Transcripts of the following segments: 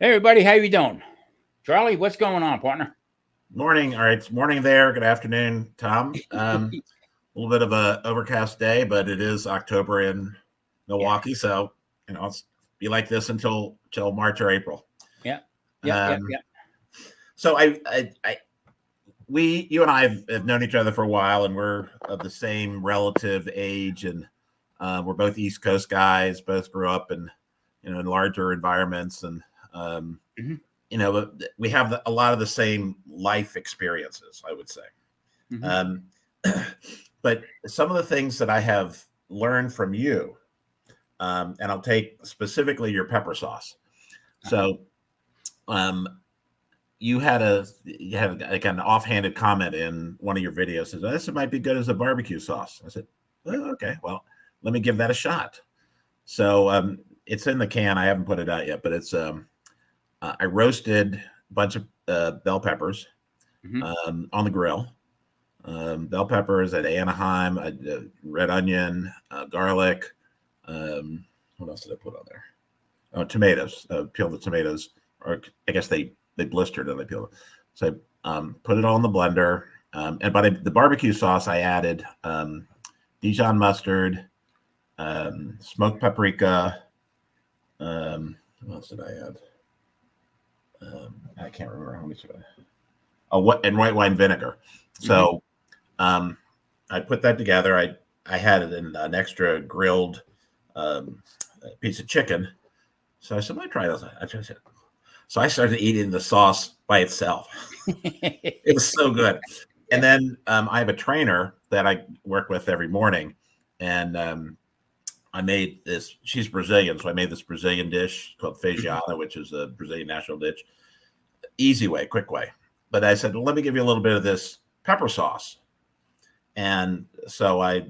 Hey everybody, how you doing? Charlie, what's going on, partner? Morning. All right. It's morning there. Good afternoon, Tom. A little bit of a overcast day, but it is October in Yeah, Milwaukee, so it's be like this until March or April. yeah, yep, yep, Um, yep. so you and I have known each other for a while, and we're of the same relative age, and we're both East Coast guys. Both grew up in larger environments, and um, Hmm. we have a lot of the same life experiences, I would say. Hmm. Um, but some of the things that I have learned from you, and I'll take specifically your pepper sauce. Uh-huh. So, um, you had like an offhanded comment in one of your videos says this might be good as a barbecue sauce. I said, Yep. oh, okay, well, let me give that a shot. So it's in the can. I haven't put it out yet, but it's I roasted a bunch of bell peppers Hmm. on the grill. Bell peppers at Anaheim, red onion, garlic. What else did I put on there? Oh, tomatoes. Peeled the tomatoes, or I guess they blistered and I peeled it. So I put it all in the blender. The barbecue sauce I added Dijon mustard, smoked paprika. What else did I add? I can't remember how much. Oh, what and white wine vinegar. Hmm. So um, I put that together. I had it in an extra grilled um, piece of chicken. So I said, let me try this. I tried it. So I started eating the sauce by itself. It was so good. And Yeah. then I have a trainer that I work with every morning, and I made this. She's Brazilian, so I made this Brazilian dish called Hmm. feijoada, which is a Brazilian national dish. Easy way, quick way. But I said, well, let me give you a little bit of this pepper sauce. And so I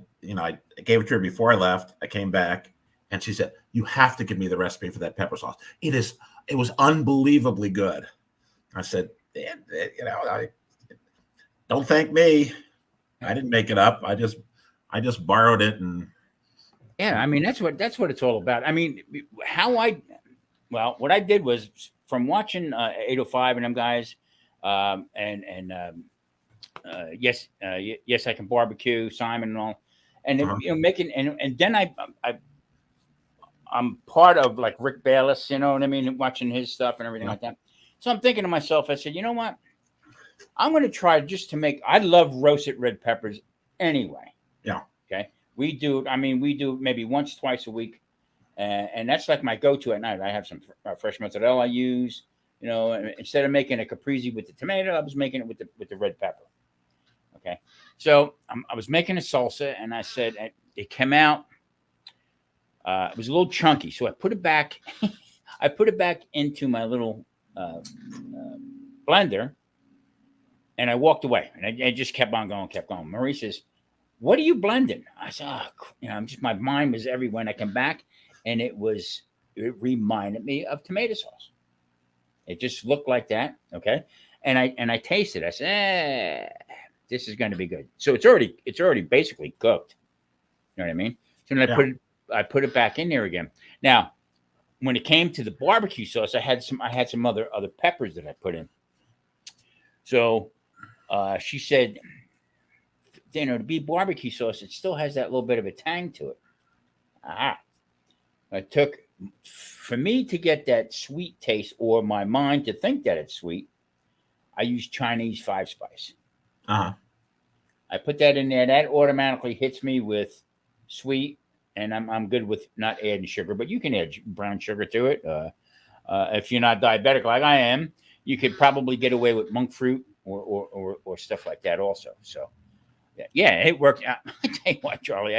gave it to her before I left. I came back and she said, you have to give me the recipe for that pepper sauce. It was unbelievably good. I said, I don't thank me. I didn't make it up. I just borrowed it and Yeah, I mean that's what it's all about. I mean, how I what I did was from watching 805 and them guys, and yes I can barbecue Simon and all, and then, uh-huh, making and then I'm part of like Rick Bayless, you know what I mean, watching his stuff and everything yeah, like that. So I'm thinking to myself, I said, you know what? I'm going to try just to make. I love roasted red peppers anyway. yeah, Okay, we do. I mean, we do maybe once, twice a week, and that's like my go-to at night. I have some fresh mozzarella I use. You know, and instead of making a caprese with the tomato, I was making it with the red pepper. Okay, so I was making a salsa, and I said it came out. It was a little chunky, so I put it back. I put it back into my little uh, blender, and I walked away, and I just kept on going, kept going. Marie says, "What are you blending?" I said, "Oh, I'm just my mind was everywhere." And I come back, and it reminded me of tomato sauce. It just looked like that, okay. And I tasted. I said, "This is going to be good." So it's already basically cooked. You know what I mean? So then yeah. I put it back in there again. Now, when it came to the barbecue sauce, I had some other peppers that I put in. So she said, to be barbecue sauce, it still has that little bit of a tang to it. Ah, it took for me to get that sweet taste, or my mind to think that it's sweet. I use Chinese five spice. Uh-huh. I put that in there. That automatically hits me with sweet, and I'm good with not adding sugar. But you can add brown sugar to it. If you're not diabetic like I am, you could probably get away with monk fruit or stuff like that also. So yeah, it worked. I tell you what, Charlie,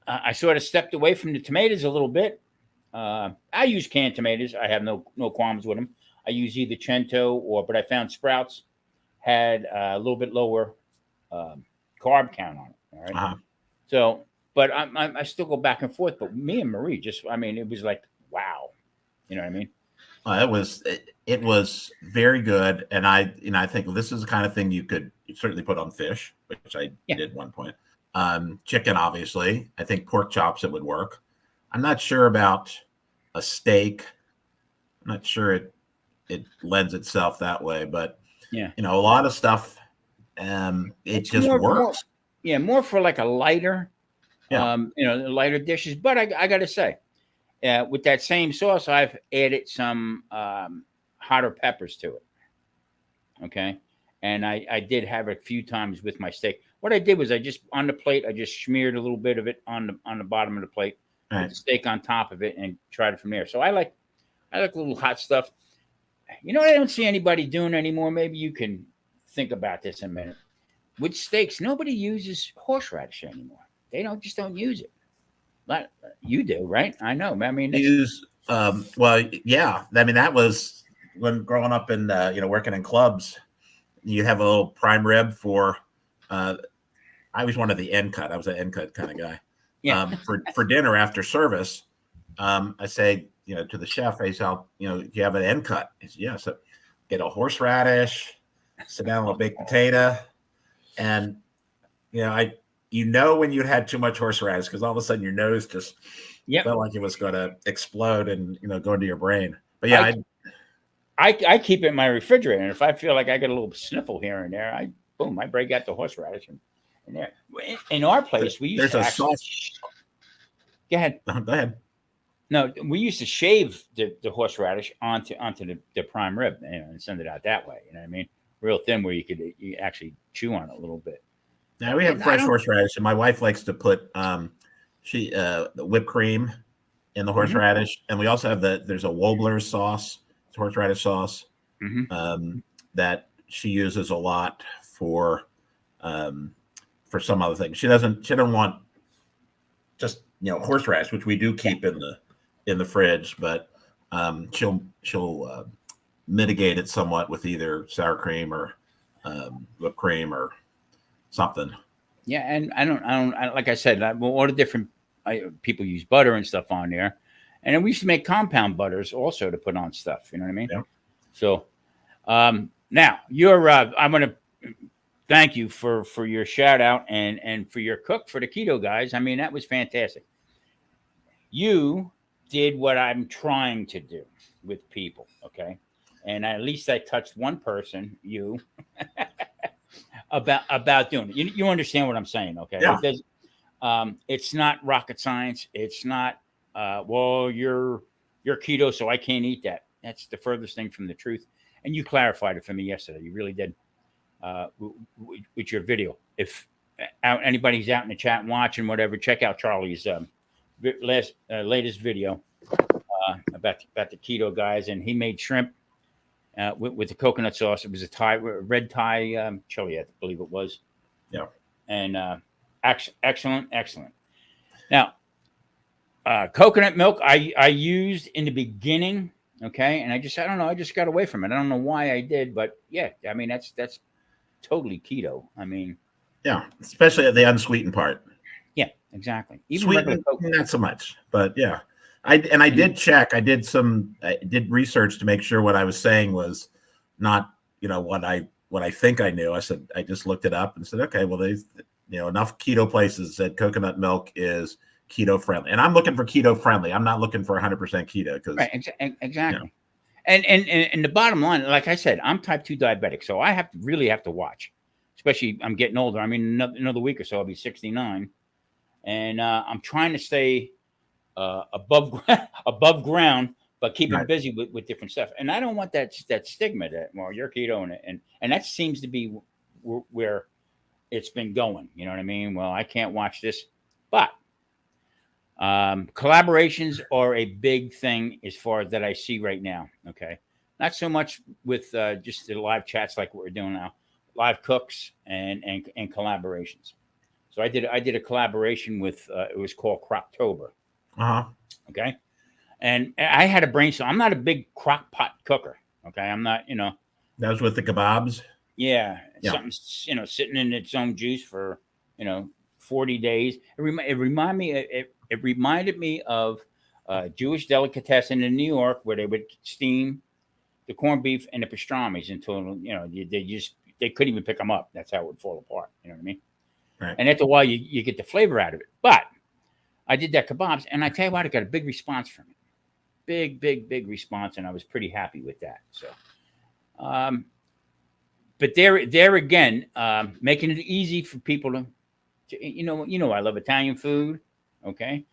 I sort of stepped away from the tomatoes a little bit. I use canned tomatoes. I have no qualms with them. I use either Cento but I found Sprouts had a little bit lower um, carb count on it. All right, Uh-huh. so but I still go back and forth. But me and Marie just, I mean, it was like wow, you know what I mean? It was very good, and I think this is the kind of thing you could certainly put on fish, which I Yeah. did one point. Chicken, obviously. I think pork chops it would work. I'm not sure about a steak. I'm not sure it lends itself that way, but Yeah. a lot of stuff, it It's just more, works. yeah, more for like a lighter, Yeah. lighter dishes. But I got to say, with that same sauce, I've added some hotter peppers to it. Okay. And I did have it a few times with my steak. What I did was I just on the plate, I just smeared a little bit of it on the bottom of the plate, put Right. the steak on top of it, and tried it from there. So I like a little hot stuff. You know what I don't see anybody doing anymore? Maybe you can think about this in a minute. With steaks, nobody uses horseradish anymore. They don't use it. But you do, right? I know. I mean, it's Use well, yeah. I mean, that was when growing up and working in clubs. You have a little prime rib for. I always wanted the end cut. I was an end cut kind of guy. yeah, For dinner after service, I say to the chef, I say, do you have an end cut? He said, yeah. So get a horseradish, sit down with a baked potato, and I when you had too much horseradish because all of a sudden your nose just yep. felt like it was going to explode and go into your brain. But yeah, I keep it in my refrigerator, and if I feel like I get a little sniffle here and there, I break out the horseradish and there. In our place, we used there's to a actually. sauce. Go ahead. Go ahead. No, we used to shave the horseradish onto the prime rib, and send it out that way. You know what I mean? Real thin, where you actually chew on it a little bit. Now we have And fresh horseradish, and my wife likes to put the whipped cream in the Mhm. horseradish, and we also have there's a Wobler's sauce, it's horseradish sauce, Mhm. that she uses a lot for some other things. She doesn't want just horseradish, which we do keep in the fridge, but she'll mitigate it somewhat with either sour cream or whipped cream or something. Yeah, and like I said, all the different people use butter and stuff on there, and then we used to make compound butters also to put on stuff. You know what I mean? Yeah. So now you're. I'm gonna thank you for your shout out and for your cook for the keto guys. I mean, that was fantastic. You did what I'm trying to do with people. Okay, and at least I touched one person. You. About doing it. You understand what I'm saying, okay? Yeah. It's not rocket science. It's not well, you're keto, so I can't eat that. That's the furthest thing from the truth. And you clarified it for me yesterday. You really did with your video. If anybody's out in the chat watching whatever, check out Charlie's latest video about the keto guys, and he made shrimp with the coconut sauce. It was a red Thai chili, I believe it was. Yeah. And excellent. Now, coconut milk I used in the beginning, okay, and I don't know, I just got away from it. I don't know why I did, but yeah, I mean that's totally keto. I mean, yeah, especially the unsweetened part. Yeah, exactly. Even Sweetened, not so much, but yeah. I did check. I did research to make sure what I was saying was not, what I think I knew. I just looked it up and said, okay, well, enough keto places said coconut milk is keto friendly, and I'm looking for keto friendly. I'm not looking for 100% keto because exactly. And the bottom line, like I said, I'm type 2 diabetic, so I really have to watch. Especially, I'm getting older. I mean, another week or so, I'll be 69, and I'm trying to stay above ground, but keep it busy with different stuff. And I don't want that stigma that you're keto and that seems to be where it's been going. You know what I mean? Well, I can't watch this, but collaborations are a big thing as far as that I see right now. Okay, not so much with just the live chats like what we're doing now, live cooks and collaborations. So I did a collaboration with it was called Croptober. Okay. And I had a brainstorm. I'm not a big crock pot cooker. Okay. I'm not, That was with the kebabs. Yeah. Something, sitting in its own juice for, 40 days. It reminded me of Jewish delicatessen in New York where they would steam the corned beef and the pastrami's until, they couldn't even pick them up. That's how it would fall apart. You know what I mean? Right. And after a while, you get the flavor out of it. But I did that kebabs, and I tell you what, I got a big response from it. big response, and I was pretty happy with that. So, but there again, making it easy for people to I love Italian food, okay,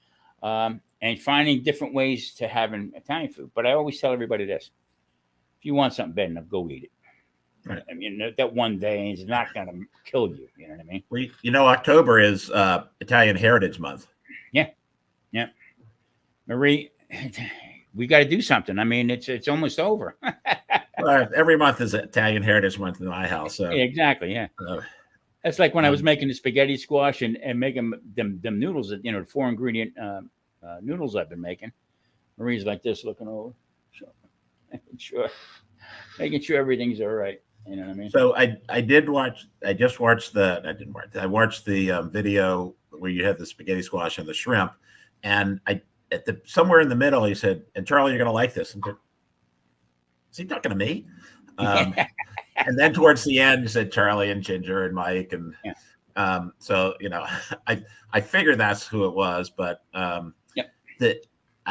and finding different ways to having Italian food. But I always tell everybody this: if you want something bad enough, go eat it. Right. I mean, that one day is not going to kill you. You know what I mean? Well, October is Italian Heritage Month. Yeah. Marie, we got to do something. I mean, it's almost over. Well, every month is Italian Heritage Month in my house. So. Exactly. Yeah. That's like when I was making the spaghetti squash and making them noodles, the 4-ingredient noodles I've been making. Marie's like this, looking over, making sure everything's all right. You know what I mean? So I did watch. I just watched the. I didn't watch. I watched the video where you had the spaghetti squash and the shrimp, and somewhere in the middle he said, "And Charlie, you're going to like this." And is he talking to me? And then towards the end, he said Charlie and Ginger and Mike, and so I figured that's who it was. But I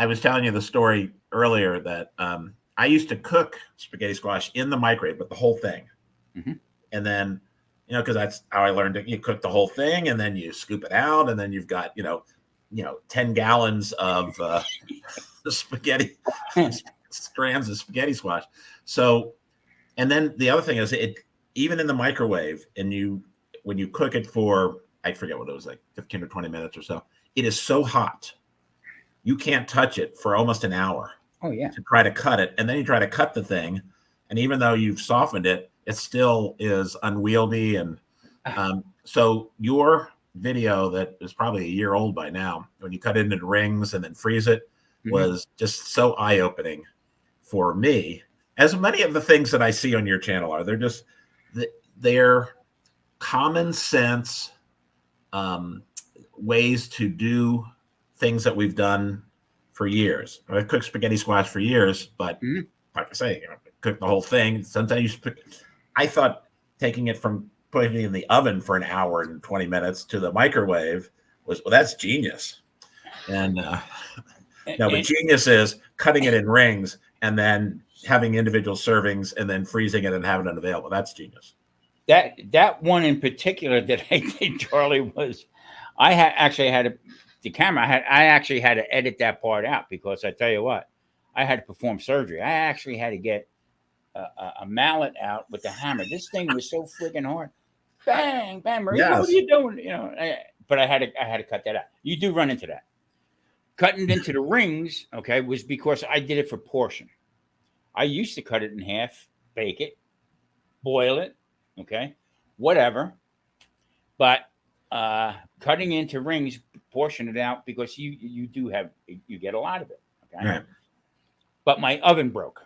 was telling you the story earlier that I used to cook spaghetti squash in the microwave, but the whole thing. Mm-hmm. And then, because that's how I learned it. You cook the whole thing and then you scoop it out, and then you've got, 10 gallons of spaghetti, strands of spaghetti squash. So, and then the other thing is even in the microwave, and when you cook it for, I forget what it was, like 15 or 20 minutes or so, it is so hot. You can't touch it for almost an hour. Oh, yeah. To try to cut it. And then you try to cut the thing. And even though you've softened it, it still is unwieldy. And so your video that is probably a year old by now, when you cut it into rings and then freeze it, was just so eye-opening for me. As many of the things that I see on your channel are. They're common sense ways to do things that we've done for years. I've cooked spaghetti squash for years, but like I say, cook the whole thing. Sometimes I thought taking it from putting it in the oven for an hour and 20 minutes to the microwave that's genius. And but genius is cutting it in rings and then having individual servings and then freezing it and having it available. That's genius. That one in particular that I did, Charlie, was I actually had the camera. I actually had to edit that part out because I tell you what, I had to perform surgery. I actually had to get a mallet out with the hammer. This thing was so freaking hard. Bang, bang, Marie, yes. What are you doing? But I had to cut that out. You do run into that. Cutting into the rings, okay, was because I did it for portion. I used to cut it in half, bake it, boil it, okay, whatever. But cutting into rings, portion it out because you get a lot of it. Okay. Right. But my oven broke.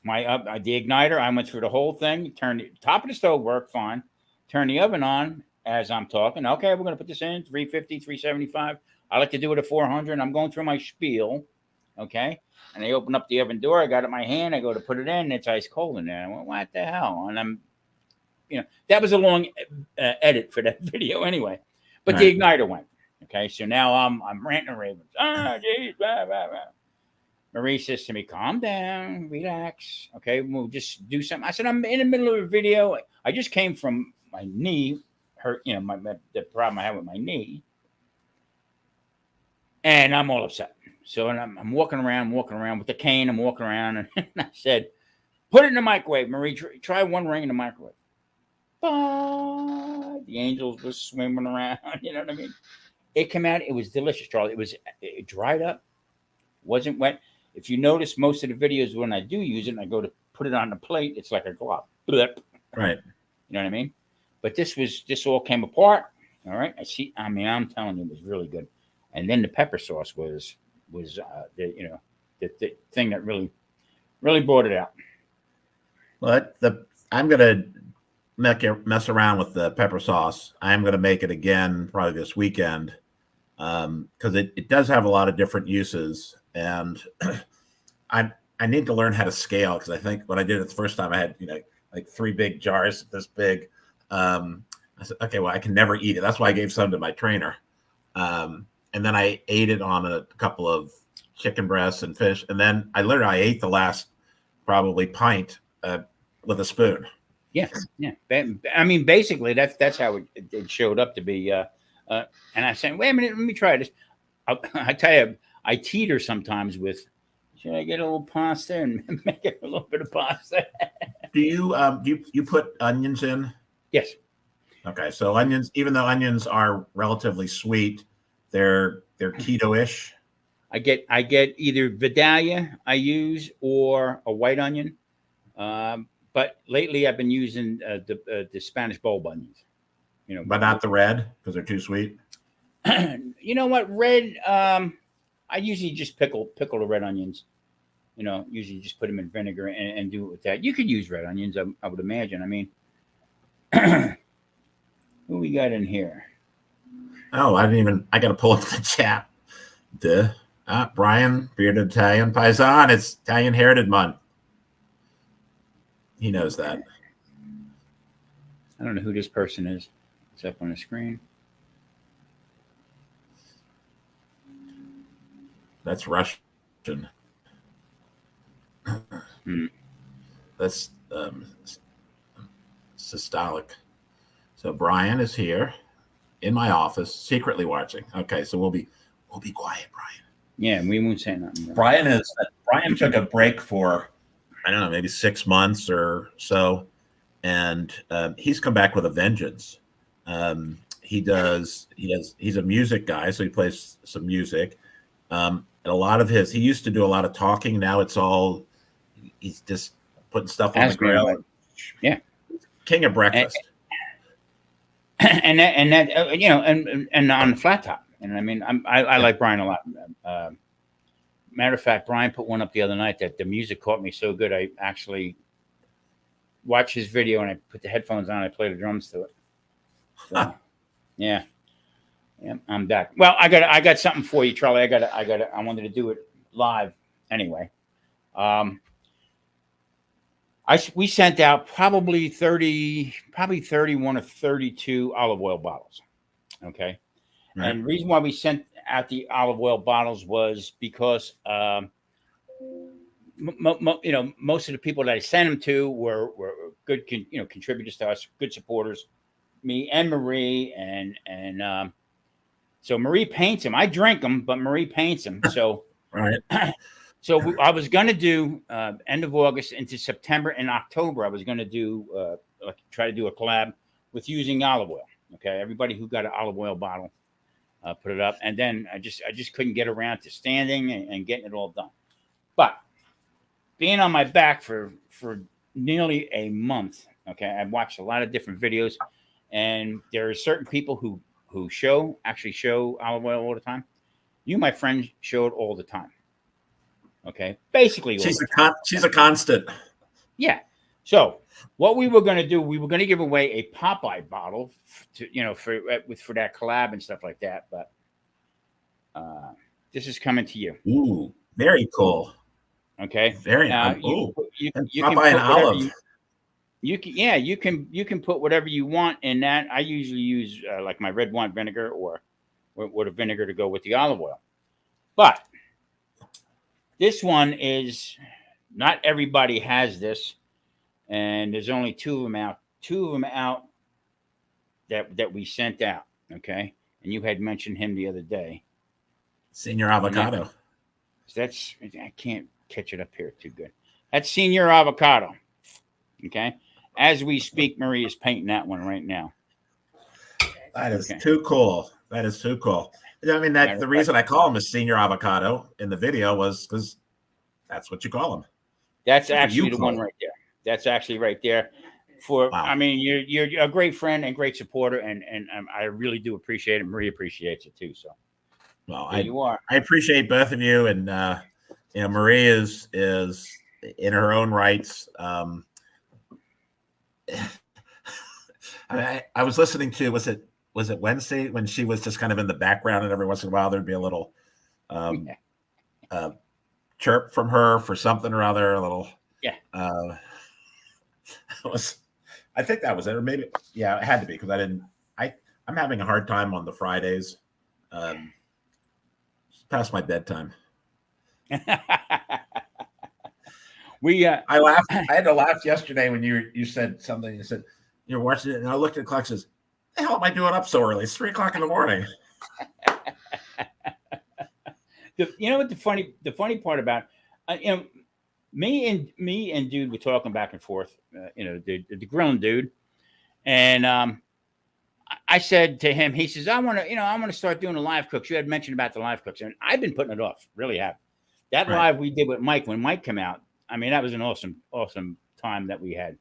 The igniter, I went through the whole thing, turned the top of the stove worked fine, turned the oven on as I'm talking. Okay, we're gonna put this in 350, 375. I like to do it at 400. I'm going through my spiel. Okay. And I open up the oven door. I got it in my hand. I go to put it in. And it's ice cold in there. I went, what the hell? And I'm, that was a long edit for that video anyway. But the igniter went. Okay. So now I'm ranting and raving. Geez, blah, blah, blah. Marie says to me, calm down, relax. Okay. We'll just do something. I said, I'm in the middle of a video. I just came from my knee hurt, the problem I have with my knee. And I'm all upset. So I'm walking around with the cane. I'm walking around, and I said, put it in the microwave, Marie. Try one ring in the microwave. But the angels were swimming around. You know what I mean? It came out. It was delicious, Charlie. It dried up. Wasn't wet. If you notice, most of the videos when I do use it, and I go to put it on the plate, it's like a glop. Blip. Right. You know what I mean? But this all came apart. All right. I'm telling you, it was really good. And then the pepper sauce was the thing that really brought it out. Well, I'm gonna mess around with the pepper sauce. I'm gonna make it again probably this weekend because it does have a lot of different uses, and I need to learn how to scale because I think when I did it the first time I had like 3 big jars this big. I said, okay, well I can never eat it. That's why I gave some to my trainer. And then I ate it on a couple of chicken breasts and fish, and then I ate the last probably pint with a spoon. Yeah, yeah. I mean, basically, that's how it showed up to be. And I said, wait a minute, let me try this. I tell you, I teeter sometimes with, should I get a little pasta and make it a little bit of pasta? Do you put onions in? Yes. Okay, so onions, even though onions are relatively sweet, they're keto-ish. I get either Vidalia I use or a white onion. But lately I've been using the Spanish bulb onions. You know, But not the red because they're too sweet. You know what? Red. I usually just pickle the red onions. You know, usually just put them in vinegar and do it with that. You could use red onions, I would imagine. I mean, who we got in here? Oh, I got to pull up the chat. Brian, bearded Italian paisan. It's Italian Heritage Month. He knows that. I don't know who this person is. It's up on the screen. That's Russian. That's systolic. So Brian is here in my office, secretly watching. Okay, so we'll be quiet, Brian. Yeah, we won't say nothing. Brian took a break for, I don't know, maybe 6 months or so, and he's come back with a vengeance. He's a music guy, so he plays some music. And a lot of he used to do a lot of talking. Now he's just putting stuff on the grill. Yeah, king of breakfast. And that you know, and on the flat top. And I mean, I like Brian a lot. Matter of fact, Brian put one up the other night that the music caught me so good. I actually watched his video and I put the headphones on. I played the drums to it. So, yeah, I'm back. Well, I got something for you, Charlie. I wanted to do it live anyway. We sent out probably 31 or 32 olive oil bottles. Okay. Right. And the reason why we sent out the olive oil bottles was because, most of the people that I sent them to were good, contributors to us, good supporters, me and Marie. And so Marie paints them. I drink them, but Marie paints them. So, right. So I was going to do end of August into September and October. I was going to do try to do a collab with using olive oil. Okay, everybody who got an olive oil bottle, put it up, and then I just couldn't get around to standing and getting it all done. But being on my back for nearly a month, okay, I've watched a lot of different videos, and there are certain people who actually show olive oil all the time. You, my friend, show it all the time. Okay, basically, she's a constant. Yeah. So what we were going to do, we were going to give away a Popeye bottle for that collab and stuff like that. But this is coming to you. Ooh, very cool. Okay. Very nice. You can put olive. You can put whatever you want in that. I usually use like my red wine vinegar or the vinegar to go with the olive oil. But this one is not everybody has this, and there's only two of them out that we sent out. Okay, and you had mentioned him the other day, Senior Avocado. I can't catch it up here too good. That's Senior Avocado. Okay, as we speak, Marie is painting that one right now. That is too cool. That is too cool. I mean, the reason I call him a Senior Avocado in the video was because that's what you call him. That's actually the one right there. That's actually right there. Wow. I mean, you're a great friend and great supporter, and I really do appreciate it. Marie appreciates it too. So, well, you are. I appreciate both of you, and Marie is in her own rights. I was listening to was it Wednesday when she was just kind of in the background, and every once in a while there'd be a little chirp from her for something or other, a little. Yeah. I think that was it, or maybe it had to be because I'm having a hard time on the Fridays. It's past my bedtime. We I laughed. I had to laugh yesterday when you said something. You said you're watching it, and I looked at the clock and says, "The hell am I doing up so early? It's 3:00 in the morning." you know what the funny part about me and dude were talking back and forth, the grilling dude, and I said to him, he says, I want to start doing the live cooks. You had mentioned about the live cooks, and I've been putting it off, really have. That Right. live we did with Mike, when Mike came out, I mean, that was an awesome time that we had.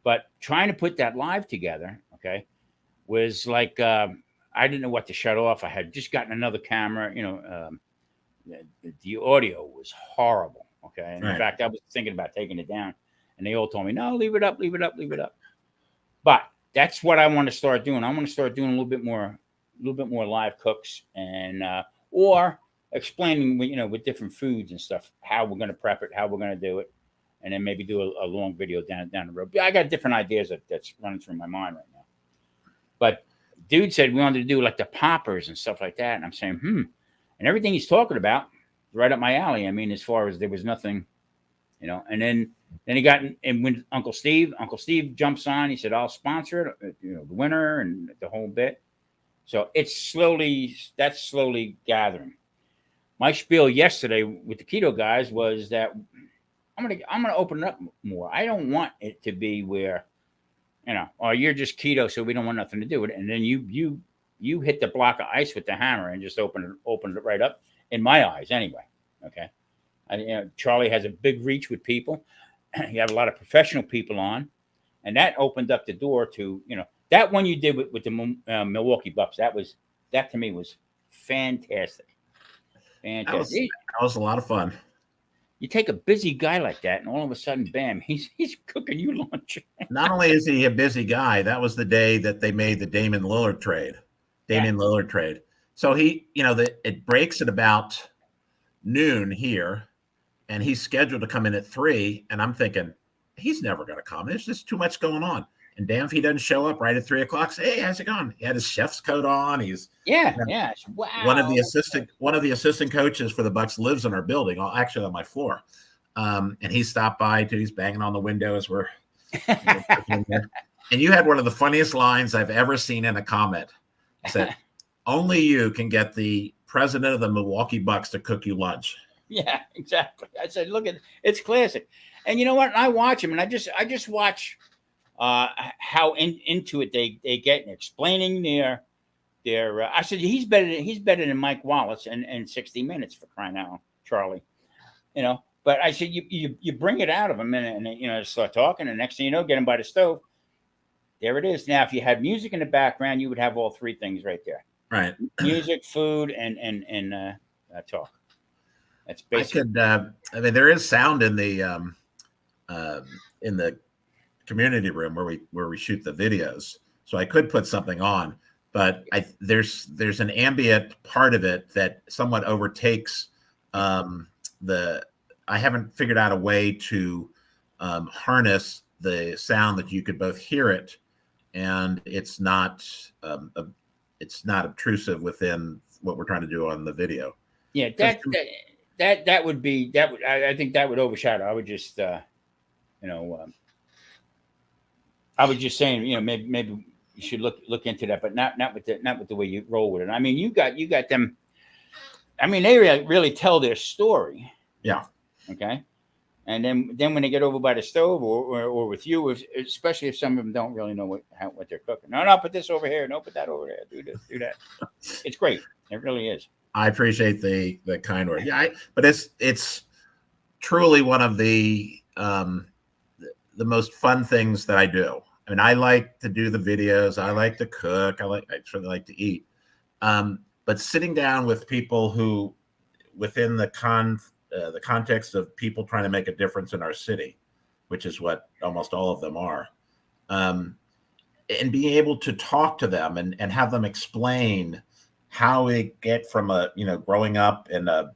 But trying to put that live together, okay, was like, I didn't know what to shut off. I had just gotten another camera, the audio was horrible. Okay. And in Right. fact, I was thinking about taking it down, and they all told me, no, leave it up, leave it up, leave it up. But that's what I want to start doing. I want to start doing a little bit more live cooks, and or explaining, with different foods and stuff, how we're going to prep it, how we're going to do it, and then maybe do a long video down the road. I got different ideas that's running through my mind right now. But dude said we wanted to do like the poppers and stuff like that, and I'm saying, and everything he's talking about is right up my alley. I mean, as far as there was nothing, and then he got in when Uncle Steve jumps on. He said, I'll sponsor it, the winner and the whole bit. So that's slowly gathering. My spiel yesterday with the keto guys was that I'm gonna open it up more. I don't want it to be where, oh, you're just keto, so we don't want nothing to do with it. And then you hit the block of ice with the hammer and just open it right up, in my eyes anyway. Okay. Charlie has a big reach with people. You have a lot of professional people on, and that opened up the door to, that one you did with the Milwaukee Bucks. That to me was fantastic. Fantastic. That was a lot of fun. You take a busy guy like that, and all of a sudden, bam, he's cooking you lunch. Not only is he a busy guy, that was the day that they made the Damian Lillard trade. So he, it breaks at about noon here, and he's scheduled to come in at 3. And I'm thinking, he's never going to come. There's just too much going on. And damn if he doesn't show up right at 3:00. Say, hey, how's it going? He had his chef's coat on. He's Wow. One of the assistant coaches for the Bucks lives in our building, actually on my floor. And he stopped by too. He's banging on the window as we're and you had one of the funniest lines I've ever seen in a comment. I said, only you can get the president of the Milwaukee Bucks to cook you lunch. Yeah, exactly. I said, look at it's classic. And you know what? I watch him, and I just watch how into it they get in explaining their I said he's better than Mike Wallace in 60 Minutes, for crying out, Charlie. But I said you bring it out of him, and start talking, and next thing you know, get him by the stove. There it is. Now, if you had music in the background, you would have all three things right there. Right. Music, food, and talk. That's basic. There is sound in the community room where we shoot the videos, so I could put something on, but there's an ambient part of it that somewhat overtakes I haven't figured out a way to harness the sound that you could both hear it, and it's not obtrusive within what we're trying to do on the video. Yeah, that would I think that would overshadow. I would just I was just saying, maybe you should look into that, but not with the way you roll with it. I mean, you got them. I mean, they really tell their story. Yeah. Okay. And then when they get over by the stove or with you, especially if some of them don't really know what they're cooking. No, put this over here. No, put that over there. Do this, do that. It's great. It really is. I appreciate the kind word. Yeah, but it's truly one of the most fun things that I do. I mean, I like to do the videos. I like to cook. I certainly like to eat. But sitting down with people who, within the context of people trying to make a difference in our city, which is what almost all of them are, and being able to talk to them and have them explain how we get from growing up in a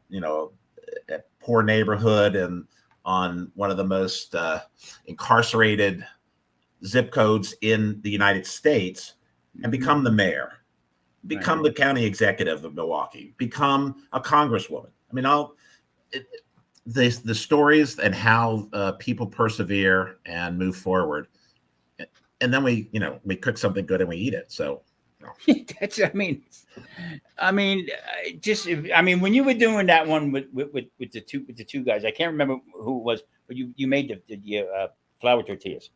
poor neighborhood and on one of the most incarcerated zip codes in the United States, and become the mayor, become the county executive of Milwaukee, become a congresswoman. I mean, the stories and how people persevere and move forward, and then we cook something good and we eat it. So That's, when you were doing that one with the two guys, I can't remember who it was, but you made the flour tortillas.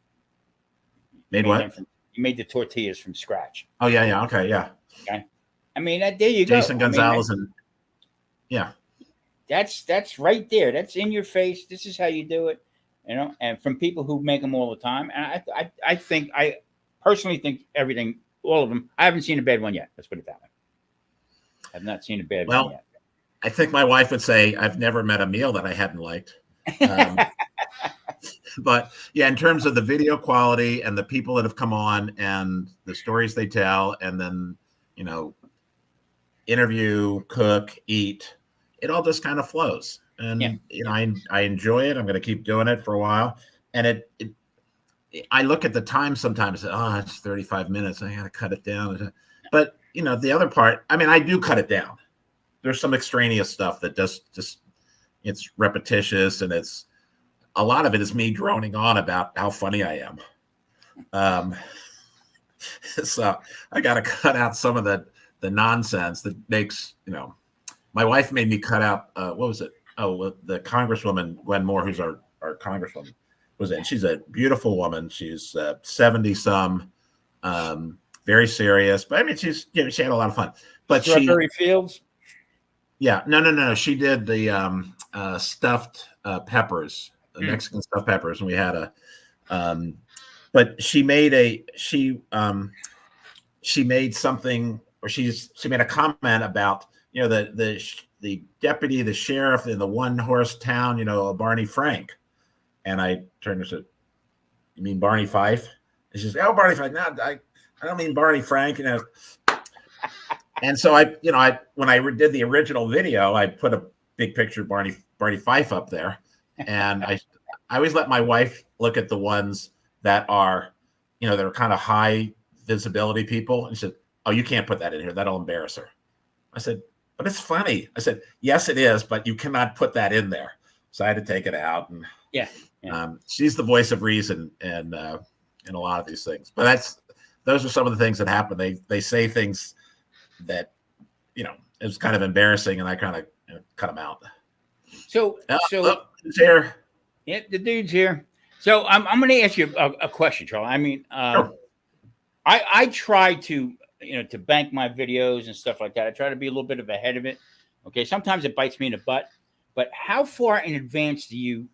Made what? You made the tortillas from scratch. Oh yeah, okay, yeah. Okay, there you go. Jason Gonzalez and yeah. That's right there. That's in your face. This is how you do it, and from people who make them all the time. And I personally think all of them. I haven't seen a bad one yet. Let's put it that way. I've not seen a bad one yet. I think my wife would say I've never met a meal that I hadn't liked. But yeah, in terms of the video quality and the people that have come on and the stories they tell, and then, interview, cook, eat, it all just kind of flows. And, I enjoy it. I'm going to keep doing it for a while. And I look at the time sometimes, it's 35 minutes. I got to cut it down. But, the other part, I do cut it down. There's some extraneous stuff that just it's repetitious, and a lot of it is me droning on about how funny I am. So I got to cut out some of the nonsense that makes, my wife made me cut out, what was it? Oh, the Congresswoman, Gwen Moore, who's our Congresswoman, was in. She's a beautiful woman. She's 70 some, very serious, but she had a lot of fun. But Strawberry Fields? Yeah, no. She did the stuffed peppers, the Mexican stuffed peppers, and we had but she made something, or she made a comment about the deputy, the sheriff in the one horse town, Barney Frank, and I turned and said, "You mean Barney Fife?" And she says, "Oh, Barney Fife. No, I don't mean Barney Frank." And so when I did the original video, I put a big picture of Barney Fife up there, and I always let my wife look at the ones that are, that are kind of high visibility people, and she said, "Oh, you can't put that in here. That'll embarrass her." I said, "But it's funny." I said, "Yes, it is, but you cannot put that in there." So I had to take it out, and she's the voice of reason in a lot of these things. But those are some of the things that happen. They say things that it was kind of embarrassing, and I kind of cut them out. So look, it's here. Yeah, the dude's here. So I'm going to ask you a question, Charlie. Sure. I try to to bank my videos and stuff like that. I try to be a little bit ahead of it. Okay, sometimes it bites me in the butt. But how far in advance do you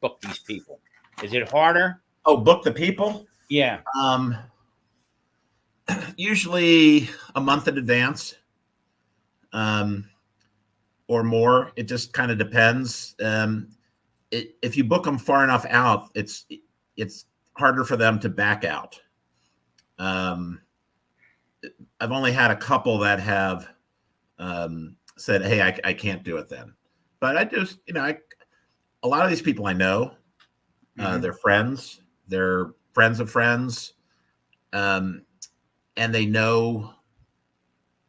book these people? Is it harder? Oh, book the people? Yeah. Usually a month in advance, or more. It just kind of depends. If you book them far enough out, it's harder for them to back out. I've only had a couple that have said, "Hey, I can't do it then." But I just, a lot of these people I know, they're friends, they're friends of friends, and they know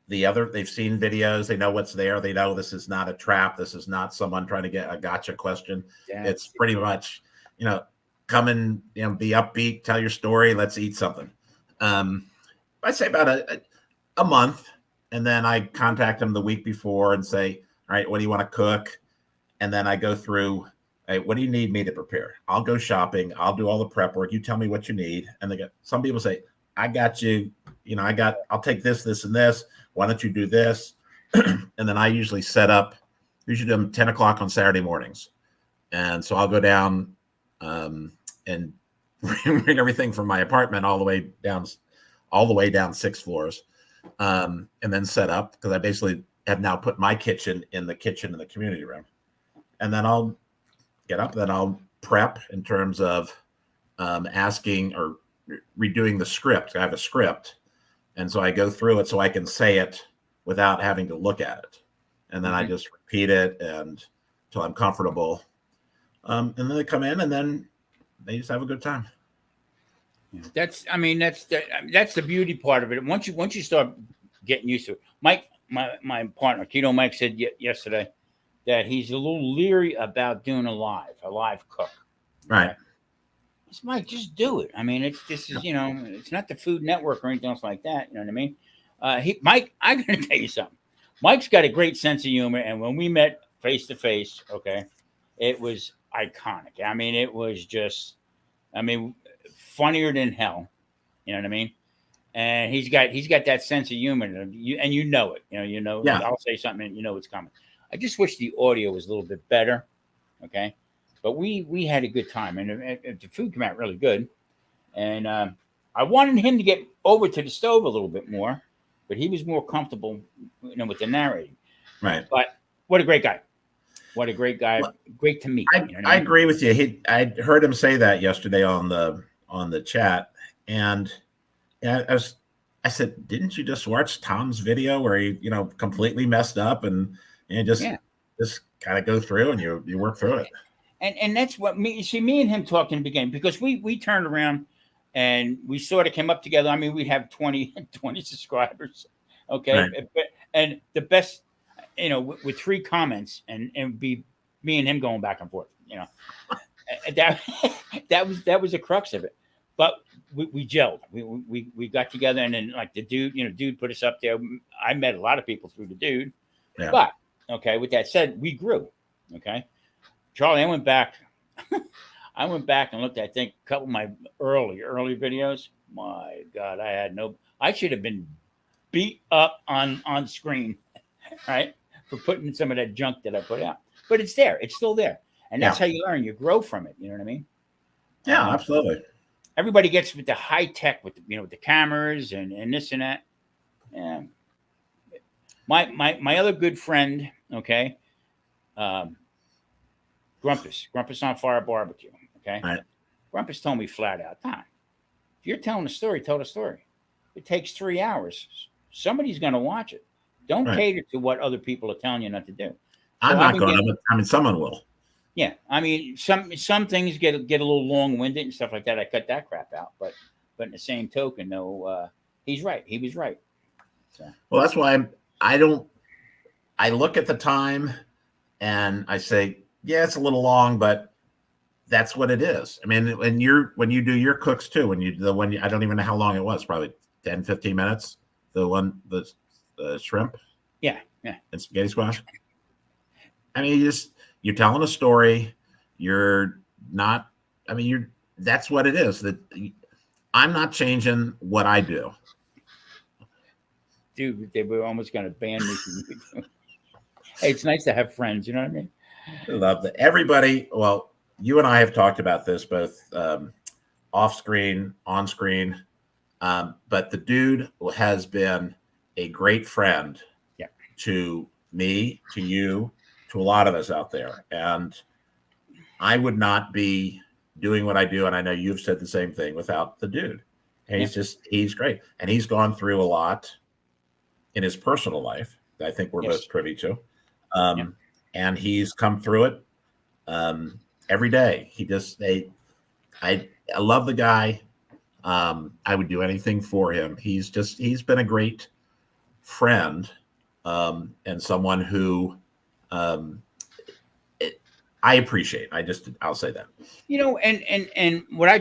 they've seen videos, they know what's there, they know this is not a trap, this is not someone trying to get a gotcha question. Yeah. It's pretty much, come and be upbeat, tell your story, let's eat something. I'd say about a month, and then I contact them the week before and say, "All right, what do you want to cook?" And then I go through, "Hey, what do you need me to prepare? I'll go shopping, I'll do all the prep work, you tell me what you need." And some people say, "I got you, I'll take this, this, and this. Why don't you do this?" And then I usually usually do them 10 o'clock on Saturday mornings. And so I'll go down and bring everything from my apartment all the way down 6 floors, and then set up, because I basically have now put my kitchen in the community room. And then I'll get up, then I'll prep in terms of asking or redoing the script. I have a script, and so I go through it so I can say it without having to look at it, and then I just repeat it until I'm comfortable, and then they come in, and then they just have a good time. That's the beauty part of it. Once you start getting used to it, Mike, my partner, Keto Mike, said yesterday, that he's a little leery about doing a live cook. Right. It's Mike, just do it. I mean, this is it's not the Food Network or anything else like that. You know what I mean? Mike, I'm gonna tell you something. Mike's got a great sense of humor, and when we met face to face, okay, it was iconic. I mean, it was just, I mean, funnier than hell. You know what I mean? And he's got that sense of humor, and you know it. Yeah. I'll say something, and you know it's coming. I just wish the audio was a little bit better. Okay, but we had a good time, and the food came out really good. And I wanted him to get over to the stove a little bit more, but he was more comfortable, with the narrating. Right. But what a great guy! What a great guy! Well, Great to meet. I agree with you. I heard him say that yesterday on the chat, and I said, didn't you just watch Tom's video where he completely messed up and just kind of go through and you work through it. And that's what me and him talked in the beginning, because we turned around and we sort of came up together. I mean, we'd have 20 subscribers. Okay. Right. And the best, with 3 comments and be me and him going back and forth, that was the crux of it. But we gelled. We got together, and then like the dude put us up there. I met a lot of people through the dude. Yeah. But okay, with that said, we grew. Okay. Charlie, I went back and looked at, I think, a couple of my early videos. My God, I should have been beat up on screen, right? For putting some of that junk that I put out. But it's there. It's still there. And that's how you learn. You grow from it. You know what I mean? Yeah, absolutely. Everybody gets with the high tech with the cameras and this and that. Yeah. My other good friend, okay, Grumpus on Fire Barbecue. Okay. Right. Grumpus told me flat out, Tom, if you're telling a story, tell the story. It takes 3 hours. Somebody's going to watch it. Don't cater to what other people are telling you not to do. So I'm not going to, but I mean, someone will. Yeah. I mean, some things get a little long-winded and stuff like that. I cut that crap out. But in the same token, no, he's right. He was right. So. Well, that's why I look at the time and I say, yeah, it's a little long, but that's what it is. I mean, when you do your cooks too, I don't even know how long it was, probably 10, 15 minutes. The shrimp. Yeah. And spaghetti squash. I mean, you're telling a story. That's what it is. That I'm not changing what I do. Dude, they were almost going to ban me from Hey, it's nice to have friends. You know what I mean? I love that. Everybody, well, you and I have talked about this both off screen, on screen, but the dude has been a great friend to me, to you, to a lot of us out there. And I would not be doing what I do, and I know you've said the same thing, without the dude. And he's great. And he's gone through a lot in his personal life that I think we're both privy to. And he's come through it every day. I love the guy. I would do anything for him. He's been a great friend, and someone who I appreciate. I'll say that. And what I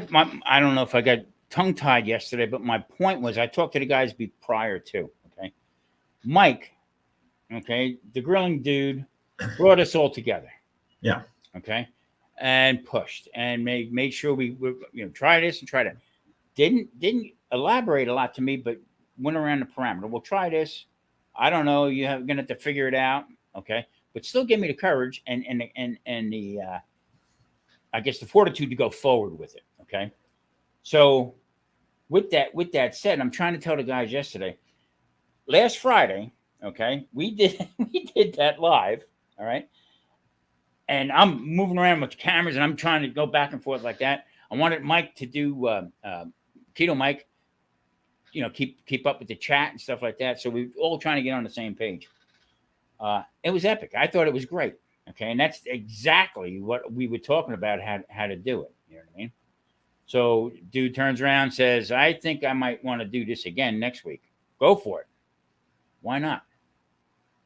don't know if I got tongue tied yesterday, but my point was I talked to the guys prior to. Okay, Mike. Okay, the grilling dude brought us all together. Yeah. Okay, and pushed and made sure we try this and try that. Didn't elaborate a lot to me, but went around the parameter. We'll try this. I don't know. You're gonna have to figure it out. Okay, but still give me the courage and the I guess the fortitude to go forward with it. Okay, so with that said, I'm trying to tell the guys yesterday, last Friday. Okay, we did that live. All right, and I'm moving around with the cameras and I'm trying to go back and forth like that. I wanted Mike to do Keto Mike, keep up with the chat and stuff like that. So we were all trying to get on the same page. It was epic. I thought it was great. Okay, and that's exactly what we were talking about how to do it. You know what I mean? So dude turns around, says, "I think I might want to do this again next week." Go for it. Why not?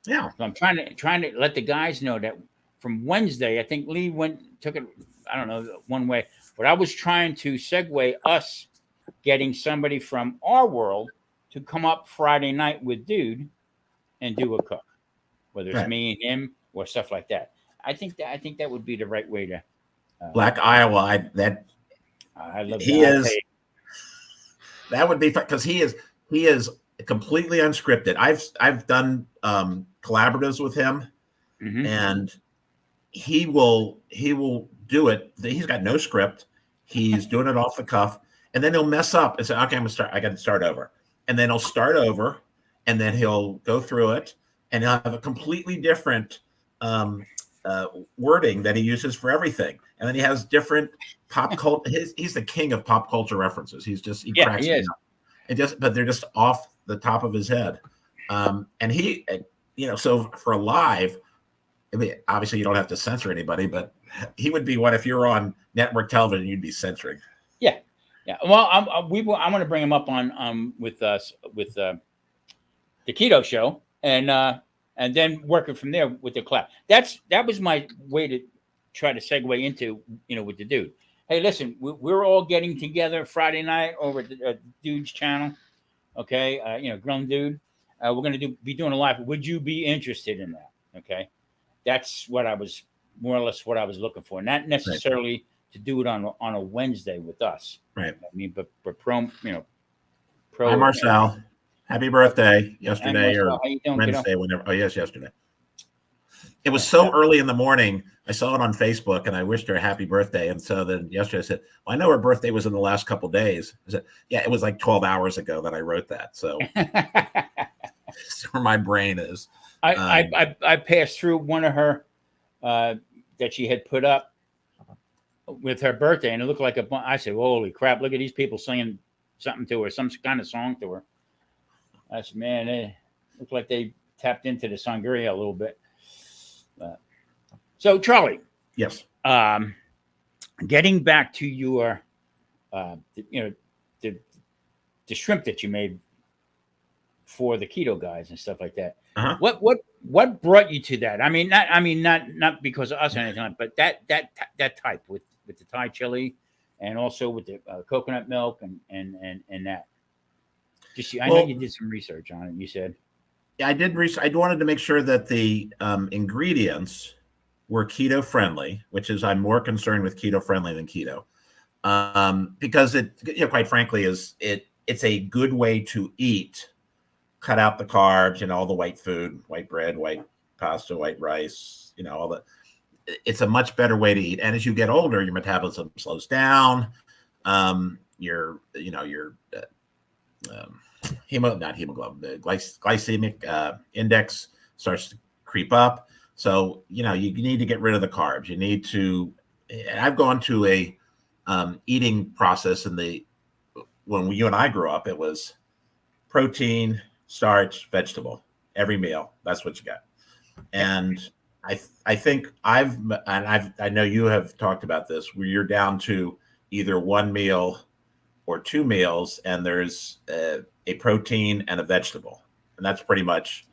Yeah. So I'm trying to let the guys know that from Wednesday, I think Lee took it, I don't know, one way, but I was trying to segue us getting somebody from our world to come up Friday night with Dude and do a cook, whether it's Right. me and him or stuff like that. I think that would be the right way to. Black Iowa. I love that. He I'll is. pay. That would be because he is completely unscripted. I've done collaboratives with him, Mm-hmm. and he will do it. He's got no script. He's doing it off the cuff, and then he'll mess up and say, "Okay, I got to start over," and then he'll start over, and then he'll go through it, and he'll have a completely different um, wording that he uses for everything, and then he has different pop culture. He's the king of pop culture references. He Yeah, cracks he me is. up. But they're just off the top of his head. And so for a live, I mean, obviously you don't have to censor anybody, but he would be one if you're on network television, you'd be censoring. Yeah, yeah. Well, I'm going to bring him up on with us with the keto show, and then working from there with the clap. That was my way to try to segue into with the Dude. Hey, listen, we're all getting together Friday night over at the Dude's channel. Okay, Grown Dude. We're going to be doing a live. Would you be interested in that? Okay, that's what I was more or less what I was looking for. Not Right. necessarily to do it on a Wednesday with us. Right. I mean, but pro. Hi, Marcel. Happy birthday yesterday Marcel, or how you doing, Wednesday, whenever. Oh, yes, yesterday. It was Yeah, so yeah. early in the morning. I saw it on Facebook and I wished her a happy birthday. And so then yesterday I said, well, I know her birthday was in the last couple of days. I said, yeah, it was like 12 hours ago that I wrote that. So that's where my brain is. I passed through one of her that she had put up with her birthday, and it looked like I said, "Holy crap! Look at these people singing something to her, some kind of song to her." I said, "Man, they look like they tapped into the Sangria a little bit." So, Charlie, Yes. getting back to your, the the shrimp that you made for the keto guys and stuff like that. Uh-huh. What brought you to that? Not because of us or anything, but that type with the Thai chili, and also with the coconut milk and that. I know you did some research on it. You said, yeah, I did research. I wanted to make sure that the ingredients were keto friendly, which is I'm more concerned with keto friendly than keto, because it, quite frankly, it's a good way to eat. Cut out the carbs, all the white food, white bread, white pasta, white rice, all that. It's a much better way to eat. And as you get older, your metabolism slows down. Your not hemoglobin, the glycemic index starts to creep up. So, you need to get rid of the carbs. You need to, and I've gone to a eating process when you and I grew up, it was protein, starch, vegetable, every meal. That's what you got. And I think I know you have talked about this, where you're down to either one meal or two meals, and there's a protein and a vegetable, and that's pretty much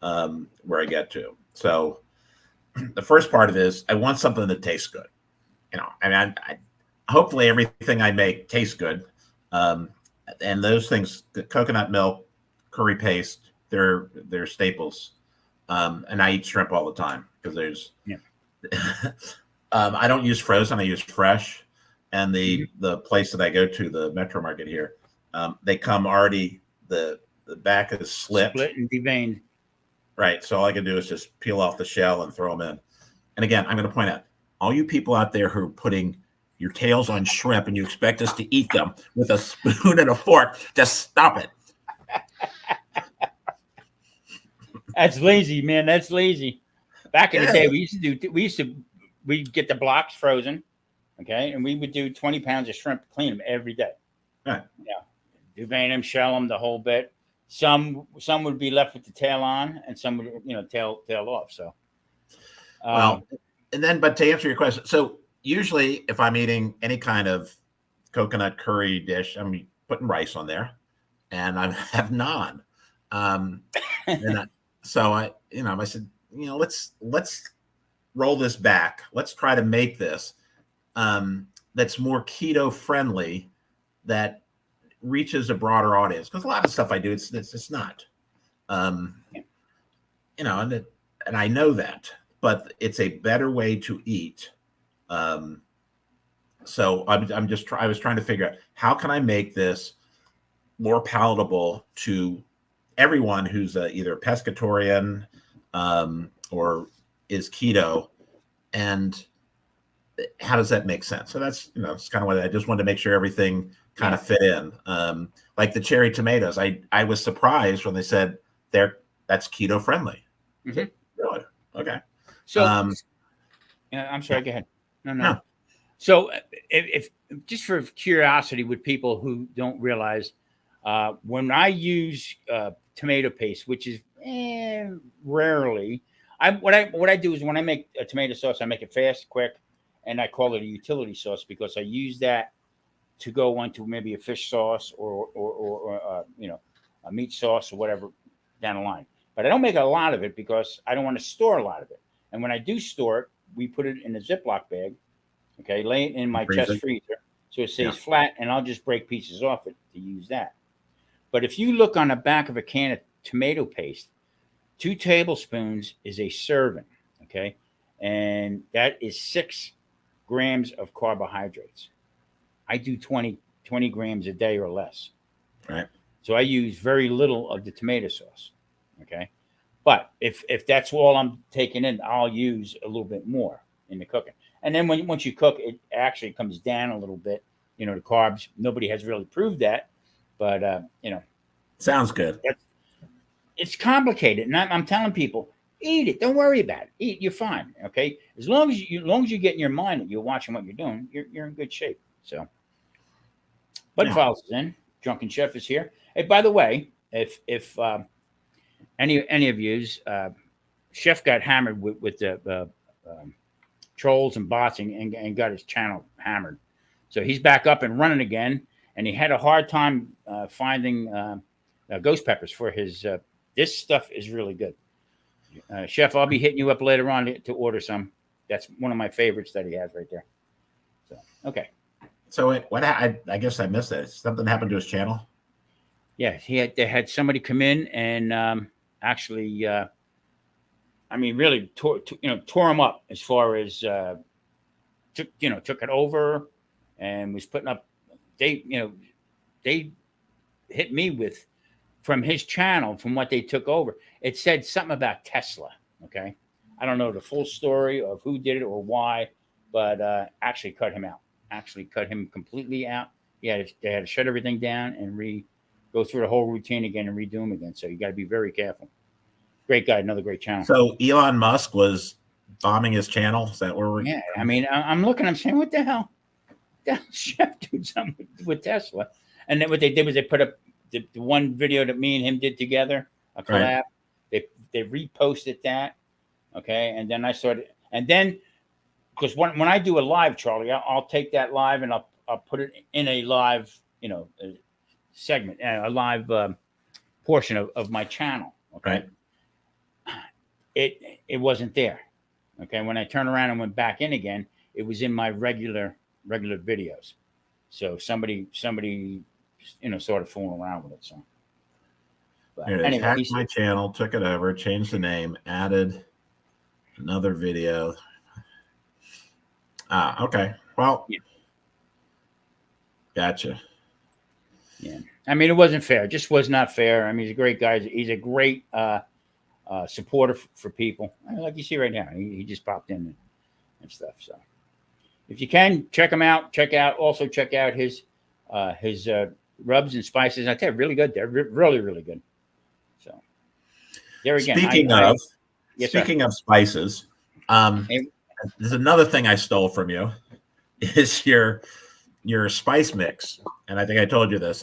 where I get to. So the first part of it is I want something that tastes good. I hopefully everything I make tastes good. And those things, the coconut milk, curry paste, they're staples. And I eat shrimp all the time because there's. Yeah. I don't use frozen; I use fresh. And the place that I go to, the Metro Market here, they come already. The back is split and deveined. Right. So all I can do is just peel off the shell and throw them in. And again, I'm going to point out, all you people out there who are putting your tails on shrimp and you expect us to eat them with a spoon and a fork, just stop it. That's lazy, man. That's lazy. Back in the day, we'd get the blocks frozen, okay, and we would do 20 pounds of shrimp, clean them every day. Right. Yeah, devein them, shell them, the whole bit. Some would be left with the tail on, and some would tail off. So, but to answer your question, so usually if I'm eating any kind of coconut curry dish, I'm putting rice on there, and I have naan. And so I said, let's roll this back. Let's try to make this that's more keto friendly, that reaches a broader audience. Because a lot of stuff I do, it's not, and I know that, but it's a better way to eat. So I was trying to figure out how can I make this more palatable to everyone who's either a pescatarian or is keto, and how does that make sense? So that's it's kind of what I just wanted to make sure everything kind of fit in. Like the cherry tomatoes, I was surprised when they said that's keto friendly. Mm-hmm. Really? Okay. So I'm sorry. Go ahead. No. So if just for curiosity, with people who don't realize, when I use tomato paste, which is rarely, what I do is when I make a tomato sauce, I make it fast, quick, and I call it a utility sauce because I use that to go onto maybe a fish sauce or a meat sauce or whatever down the line. But I don't make a lot of it because I don't want to store a lot of it. And when I do store it, we put it in a Ziploc bag. Okay, lay it in my chest freezer so it stays flat, and I'll just break pieces off it to use that. But if you look on the back of a can of tomato paste, 2 tablespoons is a serving, okay? And that is 6 grams of carbohydrates. I do 20 grams a day or less. Right. So I use very little of the tomato sauce, okay? But if that's all I'm taking in, I'll use a little bit more in the cooking. And then once you cook, it actually comes down a little bit. The carbs. Nobody has really proved that, but sounds good. It's complicated, and I'm telling people, eat it. Don't worry about it. Eat. You're fine. Okay, as long as you get in your mind that you're watching what you're doing, you're in good shape. So, Bud Files is in. Drunken Chef is here. Hey, by the way, if any of yous, Chef got hammered with the trolls and bots and got his channel hammered. So he's back up and running again, and he had a hard time finding ghost peppers for his. This stuff is really good. Chef, I'll be hitting you up later on to order some. That's one of my favorites that he has right there. So okay. So I guess I missed that. Something happened to his channel. Yeah, they had somebody come in and actually. Really tore him up as far as took it over and was putting up. They hit me with from his channel from what they took over. It said something about Tesla. Okay, I don't know the full story of who did it or why, but actually cut him out. Actually cut him completely out. They had to shut everything down and go through the whole routine again and redo him again. So you got to be very careful. Great guy, another great channel. So Elon Musk was bombing his channel. Is that where we're? Yeah, I'm looking. I'm saying, what the hell? Chef doing something with Tesla, and then what they did was they put up the one video that me and him did together, a collab. Right. They reposted that, okay, and then I started, and then because when I do a live, Charlie, I'll take that live and I'll put it in a live, segment, a live portion of my channel. Okay. Right. It wasn't there. Okay. When I turned around and went back in again, it was in my regular videos. So somebody, sort of fooling around with it. So anyway, hacked my channel, took it over, changed the name, added another video. Okay. Well, gotcha. Yeah. It wasn't fair. It just was not fair. He's a great guy. He's a great supporter for people, like you see right now. He just popped in and stuff. So if you can check him out, check out his rubs and spices. I tell you, really good. They're really, really good. So there again. Speaking of spices, there's another thing I stole from you is your spice mix, and I think I told you this.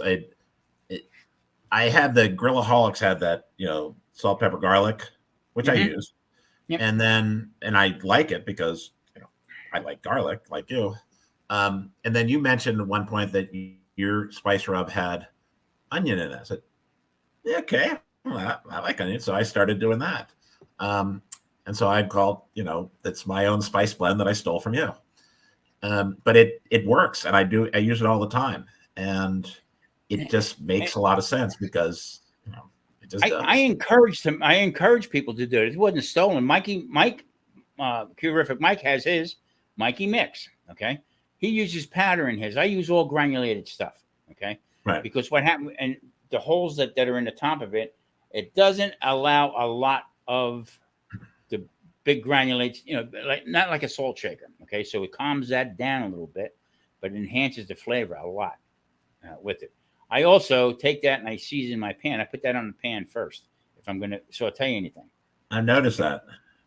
I had the Grillaholics had that salt, pepper, garlic, which I use. Yep. And I like it because I like garlic like you. And then you mentioned at one point that your spice rub had onion in it. I said, yeah, okay, well, I like onions. So I started doing that. And so I called, it's my own spice blend that I stole from you. But it works, and I use it all the time, and it just makes a lot of sense because it just does. I encourage them. I encourage people to do it. It wasn't stolen. Mike, Curific Mike has his Mikey mix. Okay, he uses powder in his. I use all granulated stuff. Okay, right. Because what happened, and the holes that are in the top of it, it doesn't allow a lot of the big granulates. Like not like a salt shaker. Okay, so it calms that down a little bit, but enhances the flavor a lot with it. I also take that and I season my pan. I put that on the pan first if I'm going to saute anything. I've noticed that.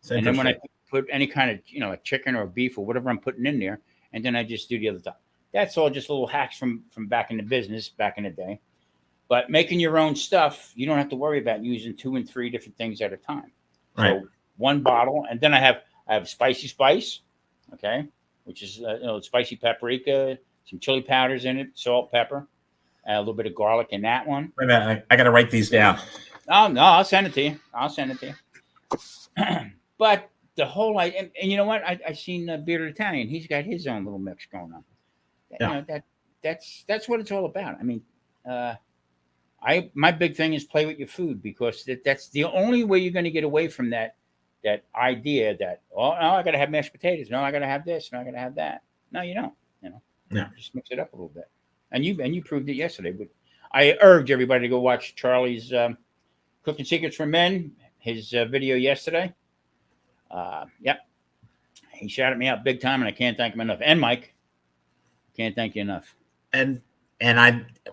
And then when I put any kind of, like chicken or beef or whatever I'm putting in there, and then I just do the other top. That's all just little hacks from back in the business, back in the day. But making your own stuff, you don't have to worry about using 2 and 3 different things at a time. Right. So one bottle, and then I have spicy spice, okay, which is spicy paprika, some chili powders in it, salt, pepper. A little bit of garlic in that one. Wait a minute, I got to write these down. Oh no, I'll send it to you. But the whole and you know what? I seen Bearded Italian. He's got his own little mix going on. Yeah. That's what it's all about. I mean, my big thing is play with your food, because that's the only way you're going to get away from that idea that no, I got to have mashed potatoes. No, I got to have this. No, I got to have that. No, you don't. Yeah. Just mix it up a little bit. And you proved it yesterday. But I urge everybody to go watch Charlie's Cooking Secrets for Men, his video yesterday. Yep. He shouted me out big time, and I can't thank him enough. And Mike, can't thank you enough. And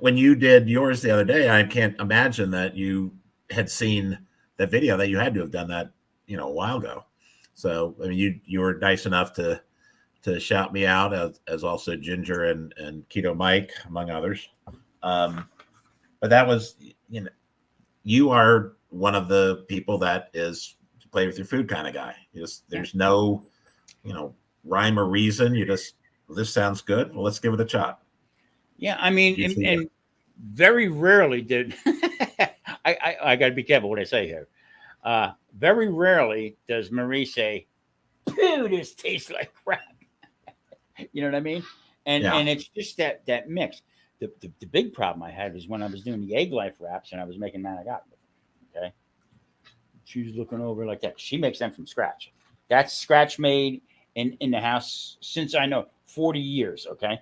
when you did yours the other day, I can't imagine that you had seen the video, that you had to have done that, a while ago. So, I mean, you were nice enough to shout me out, as also Ginger and Keto Mike, among others. But that was, you are one of the people that is play with your food kind of guy. There's no, rhyme or reason. This sounds good. Well, let's give it a shot. Yeah. I mean, and very rarely did, I got to be careful what I say here. Very rarely does Marie say, "Phew, this tastes like crap." You know what I mean? And it's just that mix. The big problem I had was when I was doing the egg life wraps and I was making manigot. Okay. She was looking over like that. She makes them from scratch. That's scratch made in the house since I know 40 years. Okay.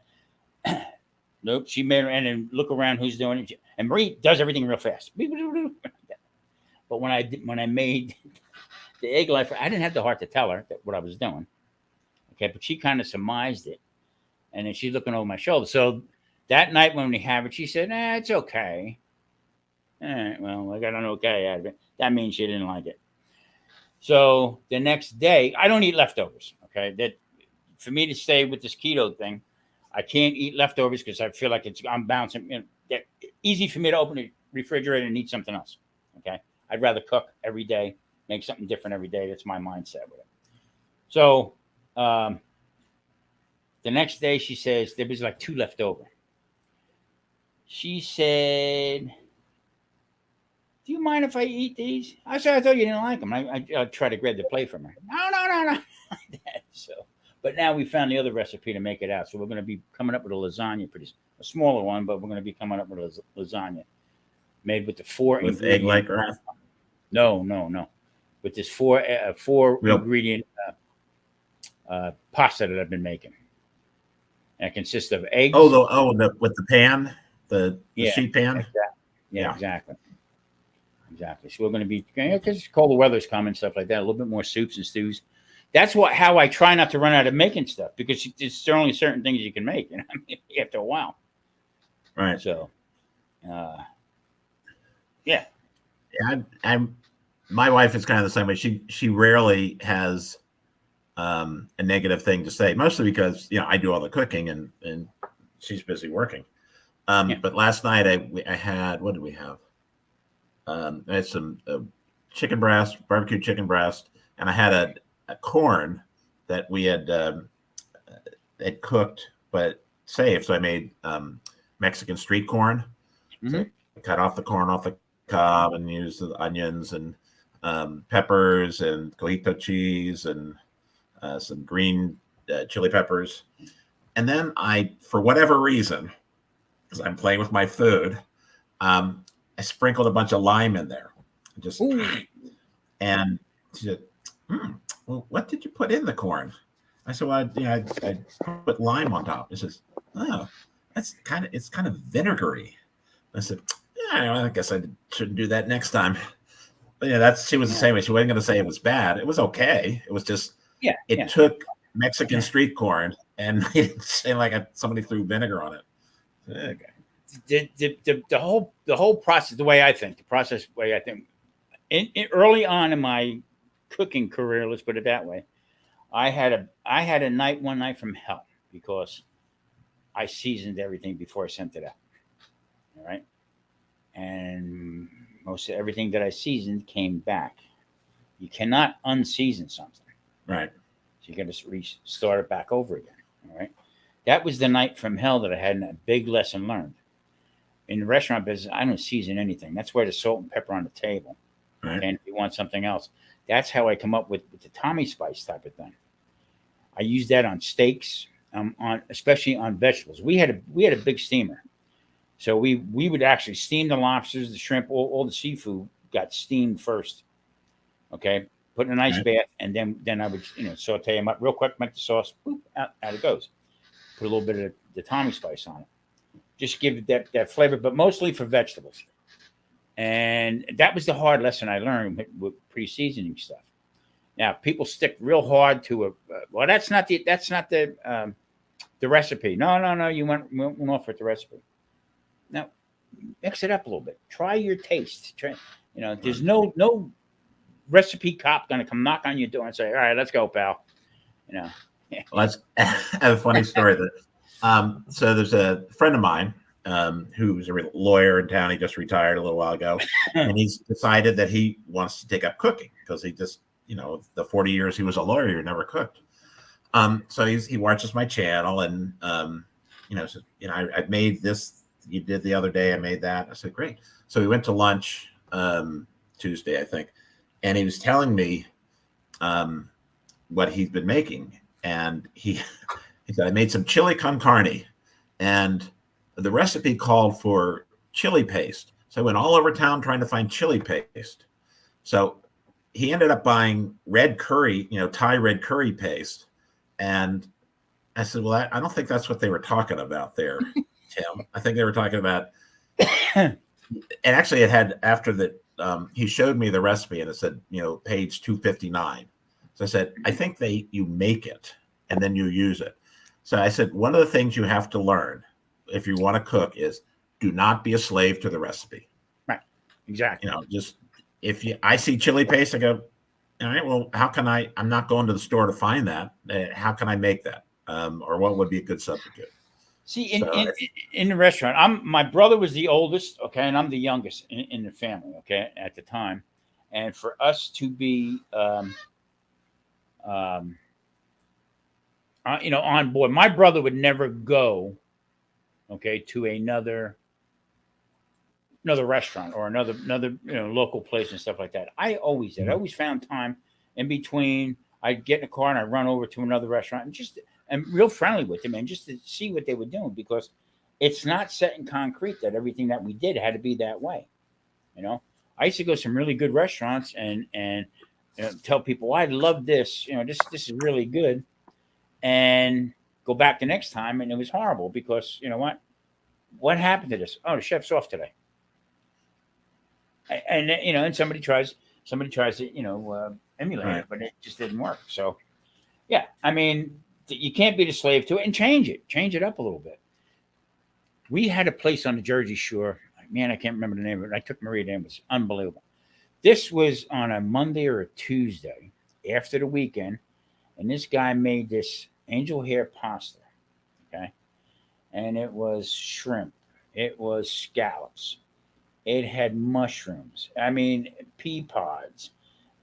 Nope. She made and then look around who's doing it. And Marie does everything real fast. But when I made the egg life, I didn't have the heart to tell her what I was doing. Okay, but she kind of surmised it, and then she's looking over my shoulder. So that night when we have it, she said, it's okay. All right, well, I got an okay out of it. That means she didn't like it. So the next day, I don't eat leftovers. Okay, that for me to stay with this keto thing, I can't eat leftovers because I feel like I'm bouncing. Easy for me to open the refrigerator and eat something else. Okay, I'd rather cook every day, make something different every day. That's my mindset with it. So the next day, she says there was like 2 left over. She said, "Do you mind if I eat these?" I said, "I thought you didn't like them." I tried to grab the plate from her. No. So, but now we found the other recipe to make it out. So we're going to be coming up with a lasagna, a smaller one, but we're going to be coming up with a lasagna made with the 4 with egg like wrap. No. With this 4 ingredient pasta that I've been making. And it consists of eggs. With the pan, the sheet pan. Exactly. Exactly. So we're going to be, because cold weather's coming, stuff like that. A little bit more soups and stews. That's how I try not to run out of making stuff, because there's only certain things you can make, after a while. Right. So, my wife is kind of the same way. She rarely has a negative thing to say, mostly because I do all the cooking and she's busy working. But last night I had, what did we have? I had some barbecue chicken breast, and I had a corn that we had cooked but saved. So I made Mexican street corn. Mm-hmm. So I cut off the corn off the come and use the onions and peppers and cojito cheese and some green chili peppers. And then for whatever reason, because I'm playing with my food, I sprinkled a bunch of lime in there. Just and she said, well, what did you put in the corn? I said, well, I put lime on top. It says, oh, it's kind of vinegary. I said, yeah, I guess I shouldn't do that next time. But yeah, she was the same way. She wasn't going to say it was bad. It was okay. It was just, it took Mexican street corn and made it seem like somebody threw vinegar on it. Okay. The whole process, the way I think, early on in my cooking career, let's put it that way, I had one night from hell because I seasoned everything before I sent it out. All right. And most of everything that I seasoned came back. You cannot unseason something. Right. So you got to restart it back over again. All right. That was the night from hell that I had a big lesson learned. In the restaurant business, I don't season anything. That's where the salt and pepper on the table. Right. And if you want something else, that's how I come up with the Tommy spice type of thing. I use that on steaks, especially on vegetables. We had a big steamer, so we would actually steam the lobsters, the shrimp, all the seafood got steamed first. Okay, put in a nice bath, and then I would saute them up real quick, make the sauce, boop, out it goes. Put a little bit of the Tommy spice on it, just give it that flavor, but mostly for vegetables. And that was the hard lesson I learned with pre-seasoning stuff. Now people stick real hard to well, that's not the recipe. No, you went off with the recipe. Now mix it up a little bit. Try your taste. There's no recipe cop gonna come knock on your door and say, "All right, let's go, pal." Well, that's a funny story. That so there's a friend of mine who's a lawyer in town. He just retired a little while ago, and he's decided that he wants to take up cooking because he just, the 40 years he was a lawyer, he never cooked. So he watches my channel, and said, I made this. You did the other day. I made that. I said, great. So we went to lunch Tuesday, I think, and he was telling me what he's been making, and he said, I made some chili con carne, and the recipe called for chili paste. So I went all over town trying to find chili paste. So he ended up buying red curry, Thai red curry paste. And I said, well, I don't think that's what they were talking about there, Tim. I think they were talking about, and actually it had, after that, he showed me the recipe and it said, page 259. So I said, I think you make it and then you use it. So I said, one of the things you have to learn if you want to cook is do not be a slave to the recipe. Right. Exactly. Just I see chili paste, I go, all right, well, how can I'm not going to the store to find that. How can I make that? Or what would be a good substitute? See, in the restaurant, my brother was the oldest, okay, and I'm the youngest in the family, okay, at the time. And for us to be, on board, my brother would never go, okay, to another restaurant or another local place and stuff like that. I always did. I always found time in between. I'd get in a car and I'd run over to another restaurant and real friendly with them and just to see what they were doing, because it's not set in concrete that everything that we did had to be that way. I used to go to some really good restaurants and tell people, I love this. This is really good, and go back the next time and it was horrible because what happened to this? Oh, the chef's off today. And and somebody tries to emulate it, but it just didn't work. So yeah, I mean, you can't be the slave to it, and change it up a little bit. We had a place on the Jersey Shore, man, I can't remember the name of it. I took Maria there. It was unbelievable. This was on a Monday or a Tuesday after the weekend, and this guy made this angel hair pasta, okay, and it was shrimp, it was scallops, it had mushrooms. I mean, pea pods.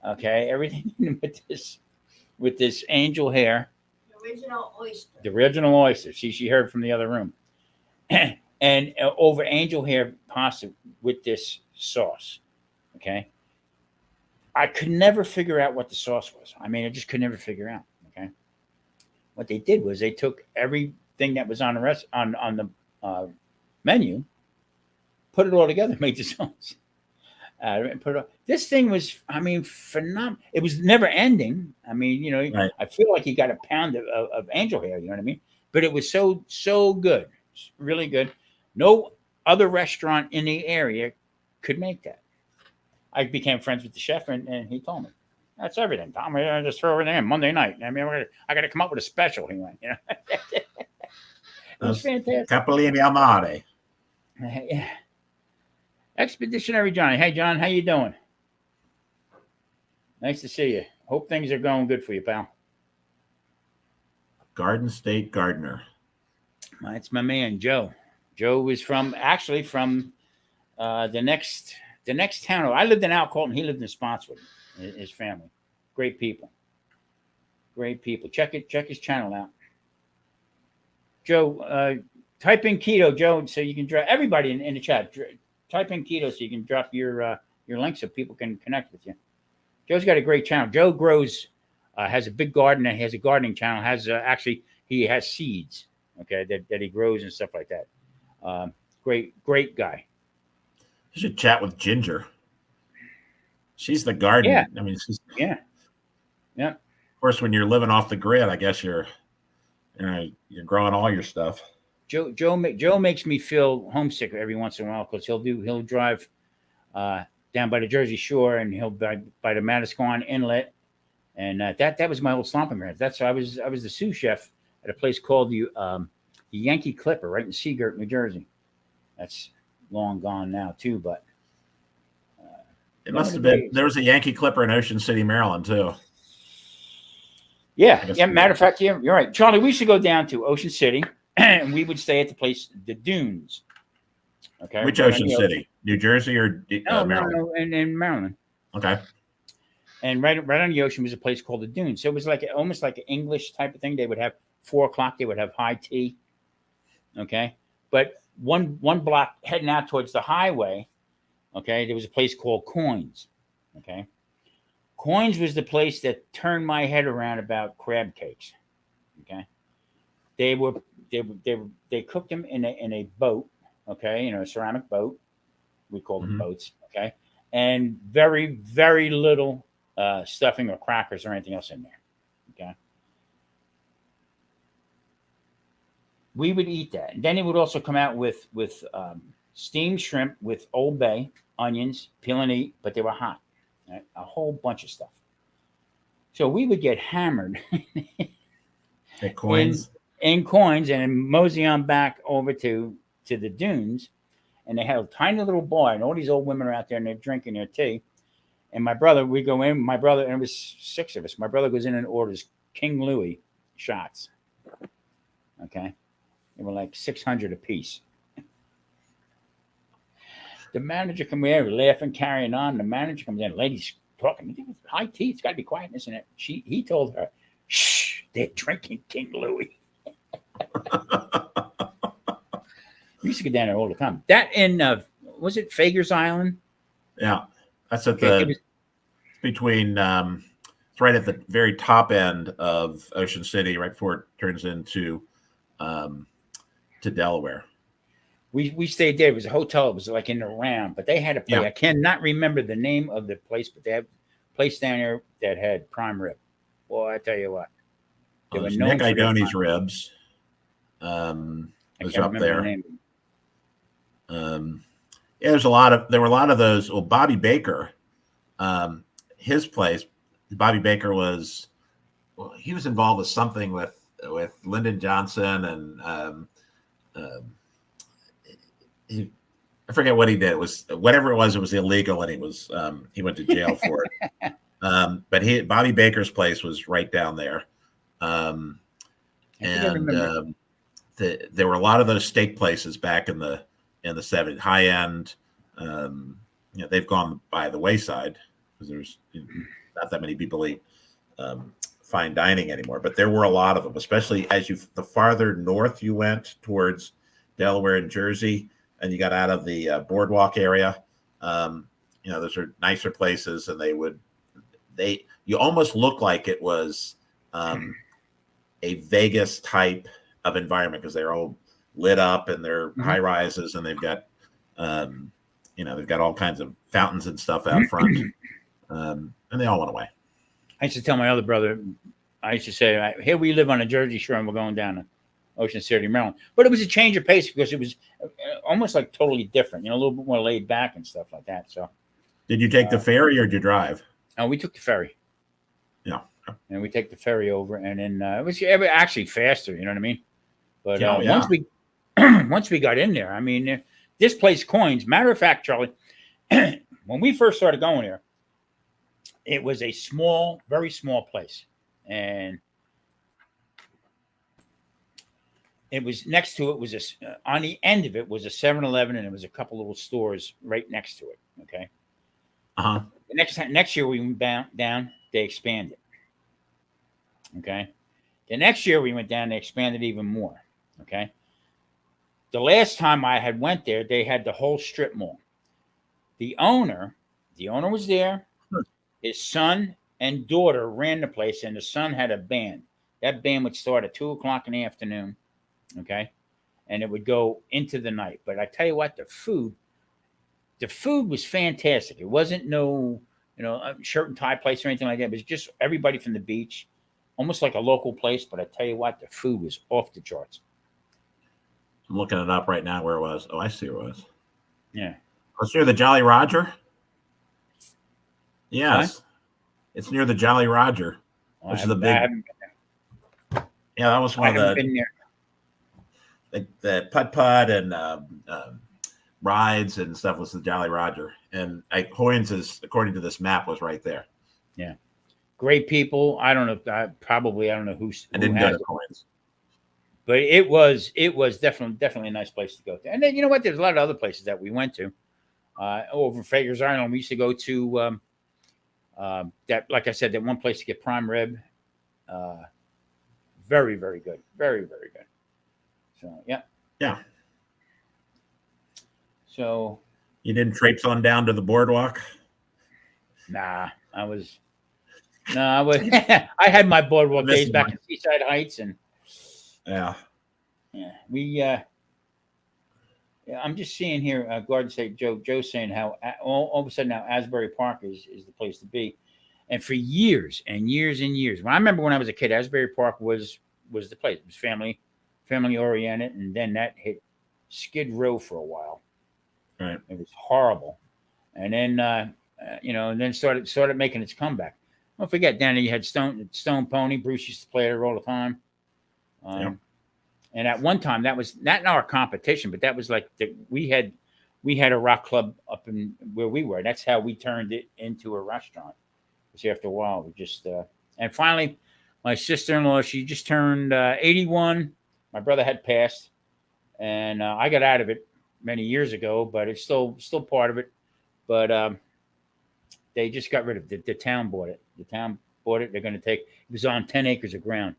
Okay, everything with this angel hair. The original oyster. She heard from the other room, and over angel hair pasta with this sauce. Okay. I could never figure out what the sauce was. I mean, I just could never figure out. Okay. What they did was they took everything that was on the on the menu, put it all together, made the sauce. And put it. This thing was, I mean, phenomenal. It was never ending. I mean, Right. I feel like he got a pound of angel hair. You know what I mean? But it was so good, really good. No other restaurant in the area could make that. I became friends with the chef, and he told me that's everything, Tom. I just throw everything in Monday night. I mean, I got to come up with a special. He went, it was fantastic. Capellini Amare. Yeah. Expeditionary Johnny. Hey, John, how you doing? Nice to see you. Hope things are going good for you, pal. Garden State Gardener. That's my man, Joe. Joe was from the next town. I lived in Alcolton. He lived in Spotswood. His family, great people. Great people. Check his channel out. Joe, type in keto, Joe, so you can drop everybody in the chat. Type in keto so you can drop your link so people can connect with you. Joe's got a great channel. Joe grows, has a big garden and he has a gardening channel. Actually he has seeds, okay, that he grows and stuff like that. Great guy. You should chat with Ginger. She's the garden. Yeah. I mean, yeah. Of course, when you're living off the grid, I guess you're growing all your stuff. Joe makes me feel homesick every once in a while because he'll drive down by the Jersey Shore and he'll by the Manasquan Inlet, and that was my old stomping grounds. I was the sous chef at a place called the Yankee Clipper right in Seagirt, New Jersey. That's long gone now too, but it must have been. There was a Yankee Clipper in Ocean City, Maryland too. Yeah. Matter of fact, you're right, Charlie. We should go down to Ocean City. And we would stay at the place, the Dunes. Okay. Which Ocean City? New Jersey or Maryland? No, in Maryland. Okay. And right on the ocean was a place called the Dunes. So it was almost like an English type of thing. They would have 4 o'clock. They would have high tea. Okay. But one block heading out towards the highway, okay, there was a place called Coins. Okay. Coins was the place that turned my head around about crab cakes. Okay. They cooked them in a boat, okay, a ceramic boat. We call them boats, okay, and very, very little stuffing or crackers or anything else in there, okay. We would eat that, and then it would also come out with steamed shrimp with Old Bay, onions, peel and eat, but they were hot, right? A whole bunch of stuff. So we would get hammered. At Coins. In Coins, and then mosey on back over to the Dunes, and they had a tiny little bar, and all these old women are out there and they're drinking their tea. And my brother, we go in, and it was 6 of us. My brother goes in and orders King Louis shots. Okay. They were like 600 a piece. The manager comes in, laughing, carrying on. The manager comes in, ladies talking. High tea, it's got to be quiet, isn't it? He told her, shh, they're drinking King Louis. We used to go down there all the time. That in was it Fager's Island? Yeah, that's at between. It's right at the very top end of Ocean City, right before it turns into to Delaware. We stayed there. It was a hotel. It was like in the round, but they had a place. Yeah. I cannot remember the name of the place, but they have a place down there that had prime rib. Boy, I tell you what. Nick Idoni's ribs. Was up there. Yeah, there were a lot of those. Well, Bobby Baker, his place. Bobby Baker he was involved with something with Lyndon Johnson, and I forget what he did. It was whatever it was illegal, and he went to jail for it. But Bobby Baker's place was right down there, there were a lot of those steak places back in the 70s, high end. They've gone by the wayside because there's not that many people eat fine dining anymore. But there were a lot of them, especially the farther north you went towards Delaware and Jersey, and you got out of the boardwalk area. Those are nicer places, and you almost look like it was a Vegas type of environment because they're all lit up and they're high rises, and they've got they've got all kinds of fountains and stuff out front, and they all went away. I used to tell my other brother, I used to say, here we live on the Jersey Shore and we're going down to Ocean City, Maryland. But it was a change of pace because it was almost like totally different, a little bit more laid back and stuff like that. So, did you take the ferry or did you drive? No, we took the ferry. Yeah. And we take the ferry over, and then it was actually faster, you know what I mean? But once we got in there, I mean, this place coins. Matter of fact, Charlie, when we first started going there, it was a small, very small place. And it was next to it was on the end of it was a 7-Eleven, and it was a couple little stores right next to it. Okay. Uh-huh. Next year we went down, they expanded. Okay. The next year we went down, they expanded even more. Okay. The last time I had went there, they had the whole strip mall. The owner was there. His son and daughter ran the place, and the son had a band. That band would start at 2:00 in the afternoon. Okay. And it would go into the night. But I tell you what, the food was fantastic. It wasn't no, shirt and tie place or anything like that. It was just everybody from the beach, almost like a local place. But I tell you what, the food was off the charts. I'm looking it up right now where it was. Oh, I see where it was. Yeah. It's near the Jolly Roger. Yes. What? It's near the Jolly Roger, which is the big. Yeah, that was one of the putt and rides and stuff was the Jolly Roger, and Hoyens is, according to this map, was right there. Yeah, great people. I don't know. I don't know who. I didn't go to Hoyens, but it was definitely a nice place to go to. And then you know what? There's a lot of other places that we went to. Over Fager's Island, we used to go to that. Like I said, that one place to get prime rib. Very, very good. Very, very good. So yeah. So you didn't traipse on down to the boardwalk? Nah, I was. I had my boardwalk days back in Seaside Heights, and we. I'm just seeing here. Garden State Joe's saying how all of a sudden now Asbury Park is the place to be, and for years and years and years. I remember when I was a kid, Asbury Park was the place. It was family oriented, and then that hit Skid Row for a while. Right. It was horrible, and then and then started making its comeback. Don't forget, down there you had Stone Pony. Bruce used to play there all the time. And at one time, that was not in our competition, but that was like we had a rock club up in where we were. That's how we turned it into a restaurant. Because after a while, we just and finally, my sister-in-law, she just turned 81. My brother had passed, and I got out of it many years ago, but it's still part of it. But they just got rid of it. The town bought it. The town bought it. They're going to take. It was on 10 acres of ground.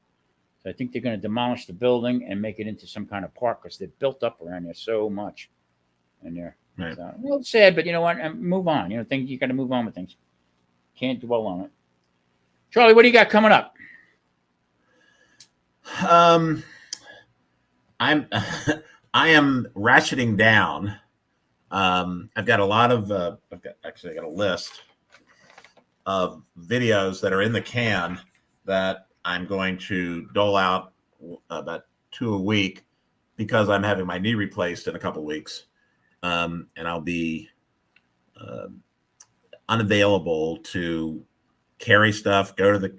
So I think they're going to demolish the building and make it into some kind of park because they've built up around there so much. And they're well, sad, but you know what? Move on. You got to move on with things. Can't dwell on it. Charlie, what do you got coming up? I am ratcheting down. I've got a lot of. I got a list of videos that are in the can that I'm going to dole out about 2 a week because I'm having my knee replaced in a couple weeks, and I'll be unavailable to carry stuff, go to the.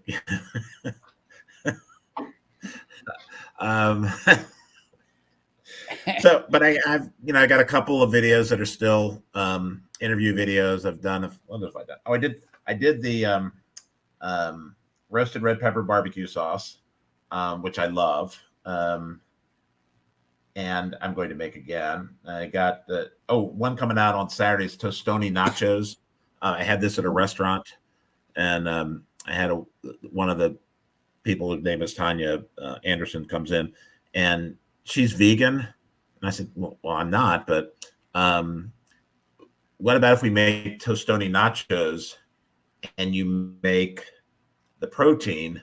So, but I've I got a couple of videos that are still interview videos I've done. What have I done? Oh, I did the roasted red pepper barbecue sauce, which I love, and I'm going to make again. I got one coming out on Saturdays, Tostoni nachos. I had this at a restaurant, and I had one of the people whose name is Tanya Anderson comes in, and she's vegan. And I said, well, I'm not, but what about if we make Tostoni nachos and you make the protein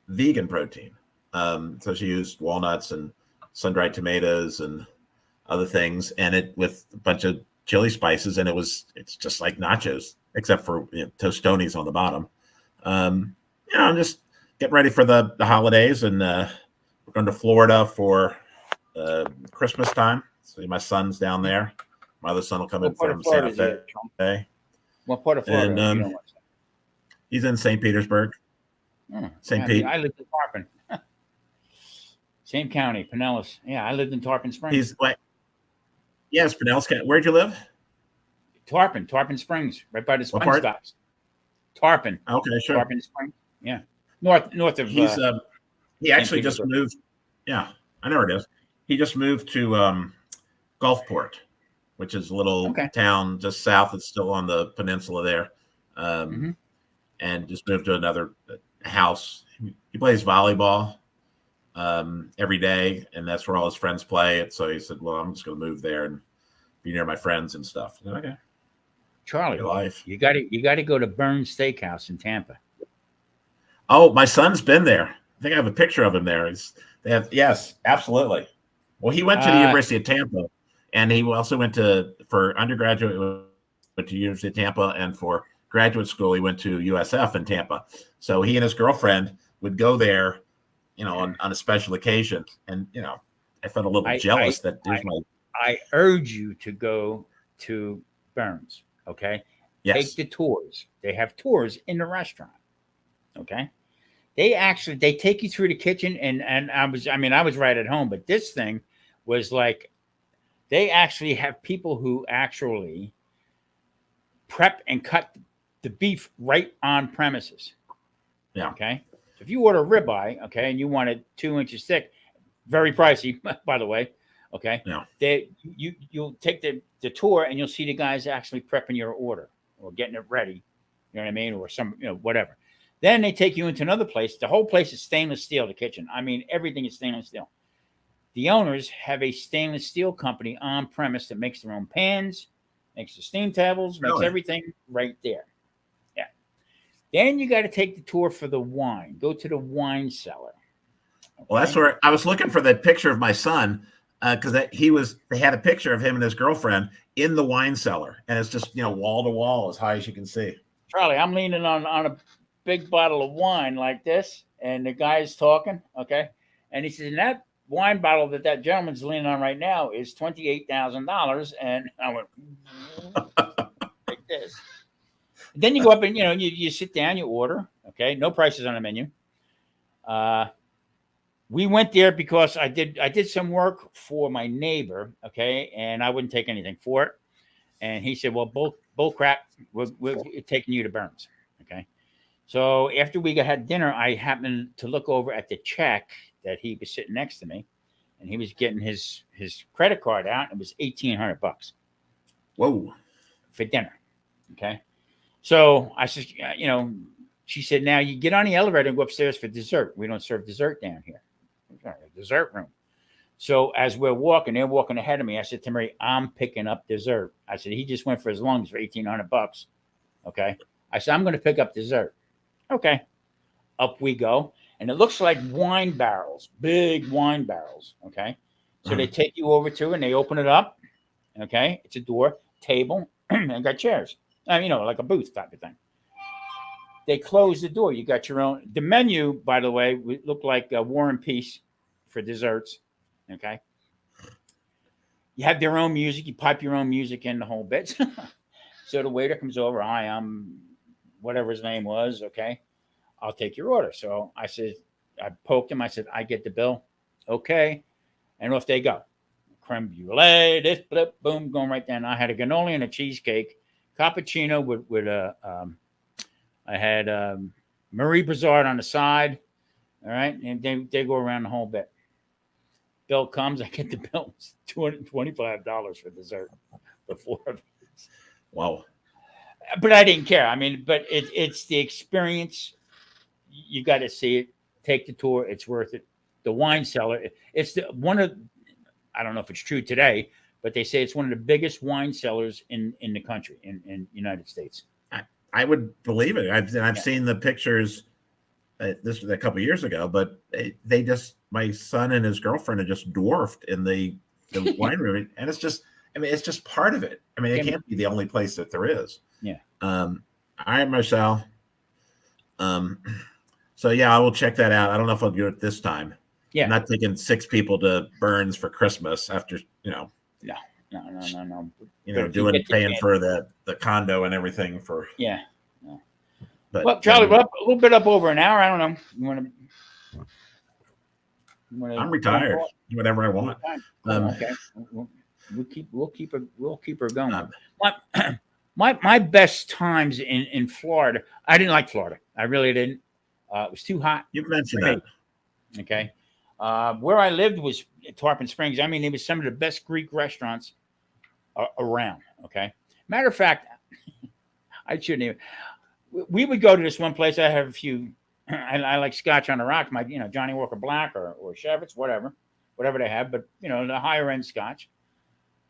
vegan protein? So she used walnuts and sun-dried tomatoes and other things, and it with a bunch of chili spices, and it's just like nachos, except for Tostonis on the bottom. I'm just getting ready for the holidays, and we're going to Florida for Christmas time. So my son's down there. My other son will come in from Santa Fe. What part of Florida? And he's in St. Petersburg. St. Pete. I lived in Tarpon. Same county, Pinellas. Yeah, I lived in Tarpon Springs. He's like, yes, Pinellas County. Where'd you live? Tarpon Springs, right by the sponge docks. Tarpon. Okay, sure. Tarpon Springs. Yeah, north of. He's he actually just moved. Yeah, I know where it is. He just moved to Gulfport, which is a little town just south. It's still on the peninsula there, and just moved to another house. He plays volleyball every day, and that's where all his friends play it. So he said, "Well, I'm just going to move there and be near my friends and stuff." Said, okay, Charlie, you got to go to Burns Steakhouse in Tampa. Oh, my son's been there. I think I have a picture of him there. Yes, absolutely. Well, he went to the University of Tampa, and he also went for undergraduate, went to University of Tampa, and for graduate school, he went to USF in Tampa. So he and his girlfriend would go there, on a special occasion. And, I felt a little jealous that there's I urge you to go to Burns, okay? Yes. Take the tours. They have tours in the restaurant, okay? They take you through the kitchen, and I was right at home, but this thing was like, they actually have people who actually prep and cut the beef right on premises. Yeah. Okay. So if you order ribeye, okay, and you want it 2 inches thick, very pricey, by the way. Okay. Yeah. You'll take the tour, and you'll see the guys actually prepping your order or getting it ready. You know what I mean? Or whatever. Then they take you into another place. The whole place is stainless steel, the kitchen. I mean, everything is stainless steel. The owners have a stainless steel company on premise that makes their own pans, makes the steam tables, makes everything right there. Yeah. Then you got to take the tour for the wine. Go to the wine cellar. Okay? Well, that's where I was looking for that picture of my son, because they had a picture of him and his girlfriend in the wine cellar, and it's just wall to wall as high as you can see. Charlie, I'm leaning on a big bottle of wine like this, and the guy's talking, okay, and he says, and that wine bottle that gentleman's leaning on right now is $28,000, and I went like this. Then you go up and you sit down, you order, okay, no prices on the menu. We went there because I did some work for my neighbor, okay, and I wouldn't take anything for it, and he said, well, bull crap, we're taking you to Burns, okay. So after we had dinner, I happened to look over at the check that he was sitting next to me, and he was getting his credit card out. And it was $1,800. Whoa! For dinner. Okay. So I said, she said, now you get on the elevator and go upstairs for dessert. We don't serve dessert down here. Dessert room. So as we're walking, they're walking ahead of me. I said to Mary, I'm picking up dessert. I said, he just went for his lungs for $1,800. Okay. I said, I'm going to pick up dessert. Okay. Up we go. And it looks like wine barrels, big wine barrels. Okay. So they take you over to it and they open it up. Okay. It's a door, table, and got chairs. Like a booth type of thing. They close the door. You got your own. The menu, by the way, looked like War and Peace for desserts. Okay. You have their own music. You pipe your own music in the whole bit. So the waiter comes over. Hi, I'm whatever his name was. Okay. I'll take your order. So I said, I poked him. I said, I get the bill. Okay. And off they go. Creme brulee, this, blip, boom, going right down. I had a cannoli and a cheesecake, cappuccino with I had Marie Brizard on the side. All right. And they go around the whole bit. Bill comes. I get the bill. It's $225 for dessert. The 4 of us. Wow. But I didn't care. I mean, but it's the experience. You got to see it. Take the tour. It's worth it. The wine cellar. It's I don't know if it's true today, but they say it's one of the biggest wine cellars in the country, in United States. I would believe it. I've Yeah. seen the pictures. This was a couple of years ago, but they just, my son and his girlfriend are just dwarfed in the wine room, and it's just, I mean, it's just part of it. I mean, it can't be the only place that there is. Yeah. All right, Marcel. So yeah, I will check that out. I don't know if I'll do it this time. Yeah. I'm not taking 6 people to Burns for Christmas after, No. Paying for the condo and everything for. Yeah. No. But well, Charlie, we're a little bit up over an hour. I don't know. You want to? I'm retired. Do whatever I want. Okay. We'll keep her going. My best times in Florida. I didn't like Florida. I really didn't. It was too hot. You've mentioned that. Okay. Where I lived was Tarpon Springs. I mean, there was some of the best Greek restaurants around. Okay. Matter of fact, I shouldn't even. We would go to this one place. I have a few. I like Scotch on the Rocks. My, Johnny Walker Black or Chevrolet's, whatever they have. But the higher end Scotch.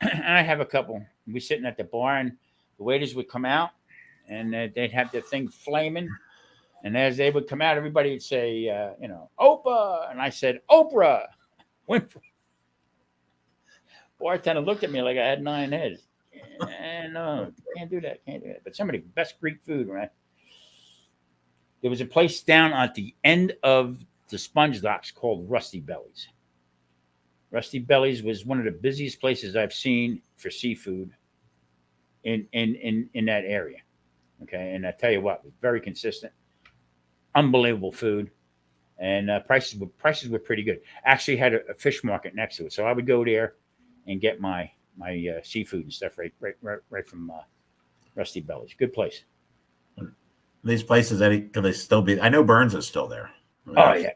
And I have a couple. We're sitting at the bar, and the waiters would come out, and they'd have the thing flaming. And as they would come out, everybody would say, Oprah. And I said, Oprah. Winfrey. Bartender looked at me like I had 9 heads. No, can't do that. But some of the best Greek food, right? There was a place down at the end of the Sponge Docks called Rusty Bellies. Rusty Bellies was one of the busiest places I've seen for seafood in that area. Okay, and I tell you what, it was very consistent, unbelievable food, and prices were pretty good. Actually, had a fish market next to it, so I would go there and get my seafood and stuff right from Rusty Bellies. Good place. These places, Eddie, can they still be? I know Burns is still there. Oh yeah,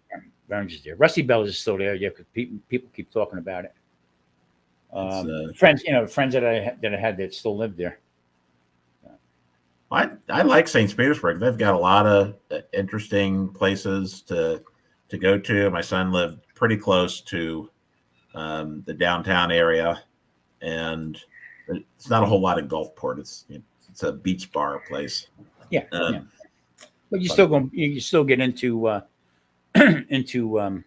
Burns is there. Rusty Bellies is still there. Yeah, because people keep talking about it. Friends that I had that still lived there. I like St. Petersburg. They've got a lot of interesting places to go to. My son lived pretty close to the downtown area, and it's not a whole lot of Gulfport. It's a beach bar place. Yeah, but you still get into into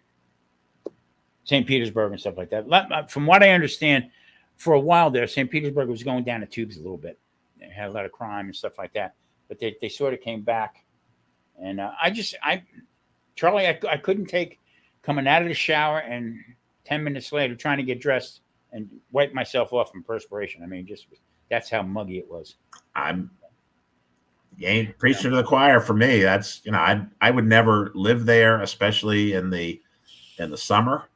St. Petersburg and stuff like that. From what I understand, for a while there, St. Petersburg was going down the tubes a little bit. They had a lot of crime and stuff like that, but they sort of came back. And Charlie, I couldn't take coming out of the shower and 10 minutes later trying to get dressed and wipe myself off from perspiration. I mean, that's how muggy it was. You ain't preaching to the choir for me. That's I would never live there, especially in the summer.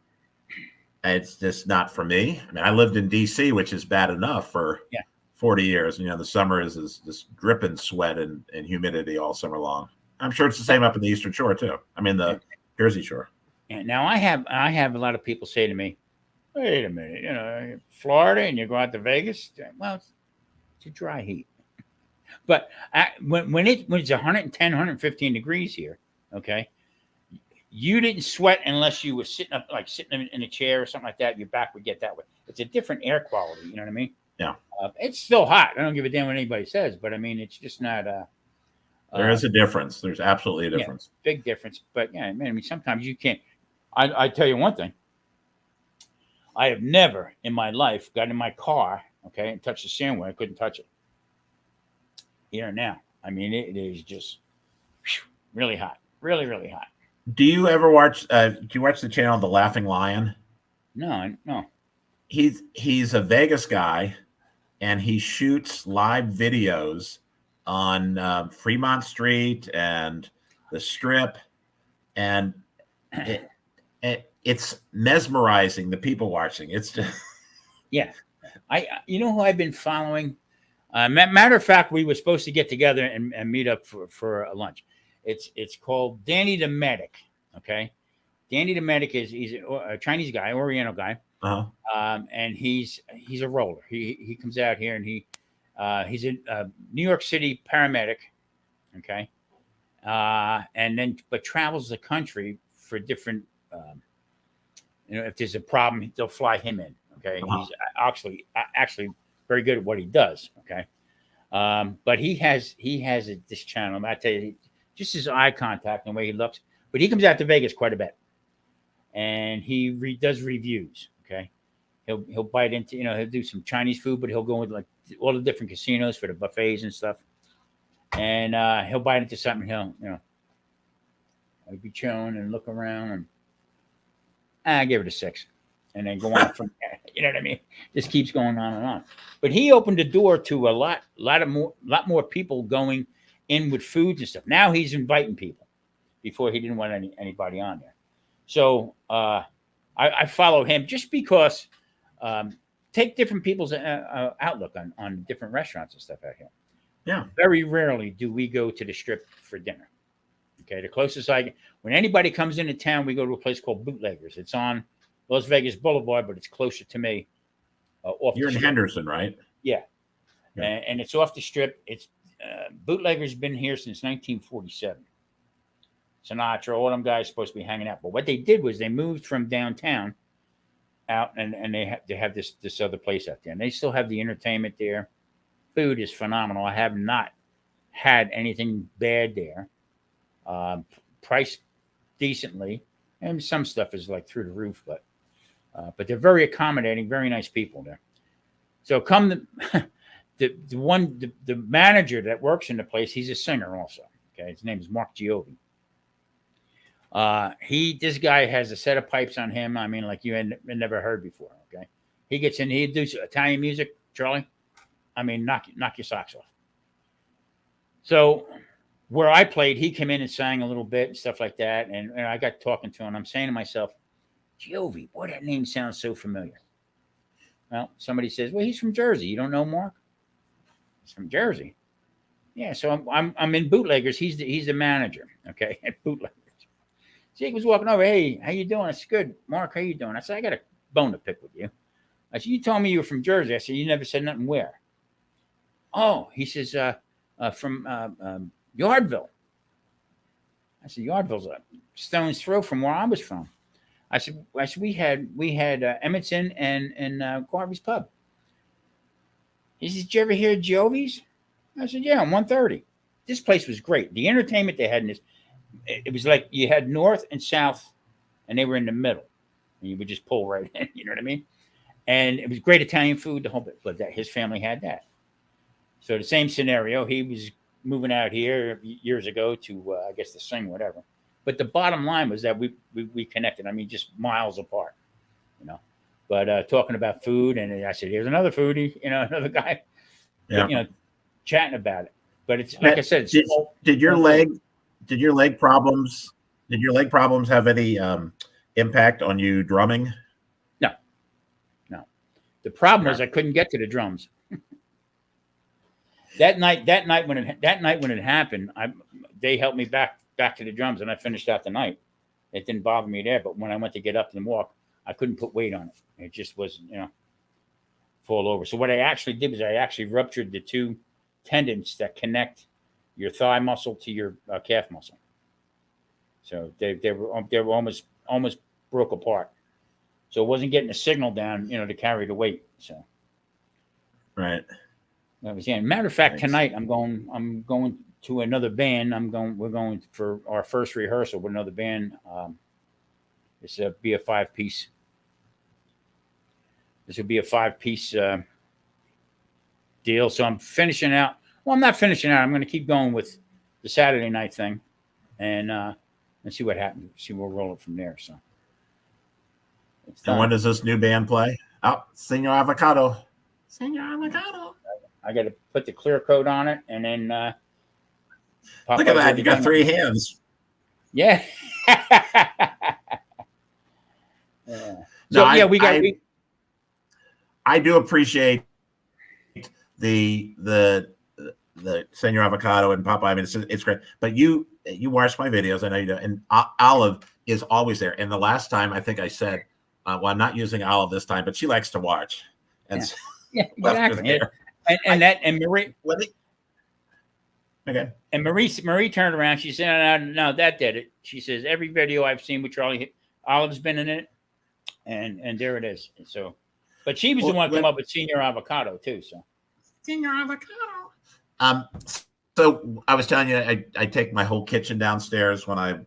It's just not for me. I mean, I lived in DC, which is bad enough for 40 years. The summer is this dripping sweat and humidity all summer long. I'm sure it's the same up in the Eastern Shore too. I mean the Jersey Shore. And now I have a lot of people say to me, "Wait a minute, Florida and you go out to Vegas? Well, it's a dry heat." But when it's 110, 115 degrees here, okay, you didn't sweat unless you were sitting in a chair or something like that. Your back would get that way. It's a different air quality. You know what I mean? Yeah. It's still hot. I don't give a damn what anybody says, but I mean, it's just not. There is a difference. There's absolutely a difference. Yeah, big difference. But yeah, man, I mean, sometimes you can't. I tell you one thing. I have never in my life got in my car, okay, and touched the steering wheel. I couldn't touch it. Here and now. I mean, it is just really hot. Really, really hot. Do you ever watch? Do you watch the channel The Laughing Lion? No. He's a Vegas guy, and he shoots live videos on Fremont Street and the Strip, and it's mesmerizing. The people watching, it's just who I've been following. Matter of fact, we were supposed to get together and meet up for a lunch. It's called Danny the Medic. Okay, Danny the Medic he's a Chinese guy, Oriental guy, and he's a roller. He comes out here and he's a New York City paramedic. Okay, and then but travels the country for different. If there's a problem, they'll fly him in. Okay, Uh-huh. he's actually very good at what he does. Okay, but he has this channel. I tell you, just his eye contact and the way he looks. But he comes out to Vegas quite a bit, and he does reviews. Okay, he'll bite into he'll do some Chinese food, but he'll go with like all the different casinos for the buffets and stuff, and he'll bite into something. He'll be chilling and look around and I give it a 6, and then go on from there. You know what I mean? Just keeps going on and on. But he opened the door to a lot more people going in with foods and stuff. Now he's inviting people. Before he didn't want anybody on there. So I follow him just because take different people's outlook on different restaurants and stuff out here. Yeah. Very rarely do we go to the Strip for dinner. Okay, the closest when anybody comes into town, we go to a place called Bootleggers. It's on Las Vegas Boulevard, but it's closer to me. You're in Henderson, right? Yeah, Yeah. And it's off the Strip. It's Bootleggers been here since 1947. Sinatra, all them guys supposed to be hanging out, but what they did was they moved from downtown out, and they have this other place out there, and they still have the entertainment there. Food is phenomenal. I have not had anything bad there. Priced decently, and some stuff is like through the roof, but they're very accommodating, very nice people there. So come the manager that works in the place, he's a singer also. Okay, his name is Mark Giovi. This guy has a set of pipes on him. I mean, like you had never heard before. Okay, he gets in, he does Italian music, Charlie. I mean, knock your socks off. So where I played, he came in and sang a little bit and stuff like that. And I got talking to him. I'm saying to myself, Giovi, boy, that name sounds so familiar. Well, somebody says, well, he's from Jersey. You don't know Mark? He's from Jersey. Yeah, so I'm in Bootleggers. He's the manager, okay, at Bootleggers. Jake was walking over. Hey, how you doing? I said, good. Mark, how you doing? I said, I got a bone to pick with you. I said, you told me you were from Jersey. I said, you never said nothing where. Oh, he says, from Yardville. I said, Yardville's a stone's throw from where I was from. I said, we had Emmetston and Garvey's Pub. He said, did you ever hear Giovi's? I said, yeah, on 130. This place was great. The entertainment they had in this, it was like you had north and south, and they were in the middle. And you would just pull right in, you know what I mean? And it was great Italian food, the whole bit. But his family had that. So the same scenario, he was moving out here years ago to, I guess, to sing, whatever. But the bottom line was that we connected. I mean, just miles apart, you know. But talking about food, and I said, here's another foodie, another guy, Yeah. chatting about it. But it's like I said, did your leg problems have any impact on you drumming? No. The problem was I couldn't get to the drums. That night when it happened, they helped me back to the drums, and I finished out the night. It didn't bother me there, but when I went to get up and walk, I couldn't put weight on it. It just wasn't, fall over. So what I actually did was I actually ruptured the two tendons that connect your thigh muscle to your calf muscle. So they were almost broke apart. So it wasn't getting a signal down, to carry the weight. So right. That was Matter of fact, tonight I'm going to another band. We're going for our first rehearsal with another band. This will be a 5-piece. This will be a 5-piece deal. So I'm finishing out. Well, I'm not finishing out. I'm going to keep going with the Saturday night thing, and see what happens. See where we'll roll it from there. So. And when does this new band play? Oh, Senor Avocado. Senor Avocado. I got to put the clear coat on it, and then look at that. You got 3 hands. Yeah. Yeah. So I do appreciate the Senor Avocado and Papa. I mean, it's great. But you watch my videos. I know you do. And Olive is always there. And the last time I think I said, well, I'm not using Olive this time, but she likes to watch. And exactly. And Marie. Okay. And Marie turned around. She said, "No, that did it." She says, "Every video I've seen with Charlie, Olive's been in it, and there it is." And so, But she was the Well, one come up with senior avocado too. So senior avocado. So I was telling you, I take my whole kitchen downstairs when I'm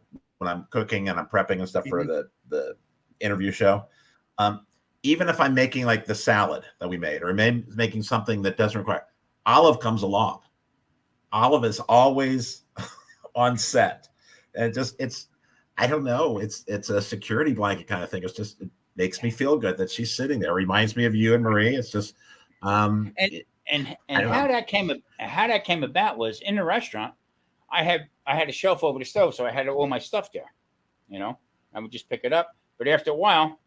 cooking and I'm prepping and stuff for the interview show. Even if I'm making like the salad that we made, or making something that doesn't require, Olive comes along. Olive is always on set, and I don't know, it's a security blanket kind of thing. It makes me feel good that she's sitting there. Reminds me of you and Marie. It's just and how that came about was in the restaurant. I had a shelf over the stove, so I had all my stuff there. I would just pick it up. But after a while,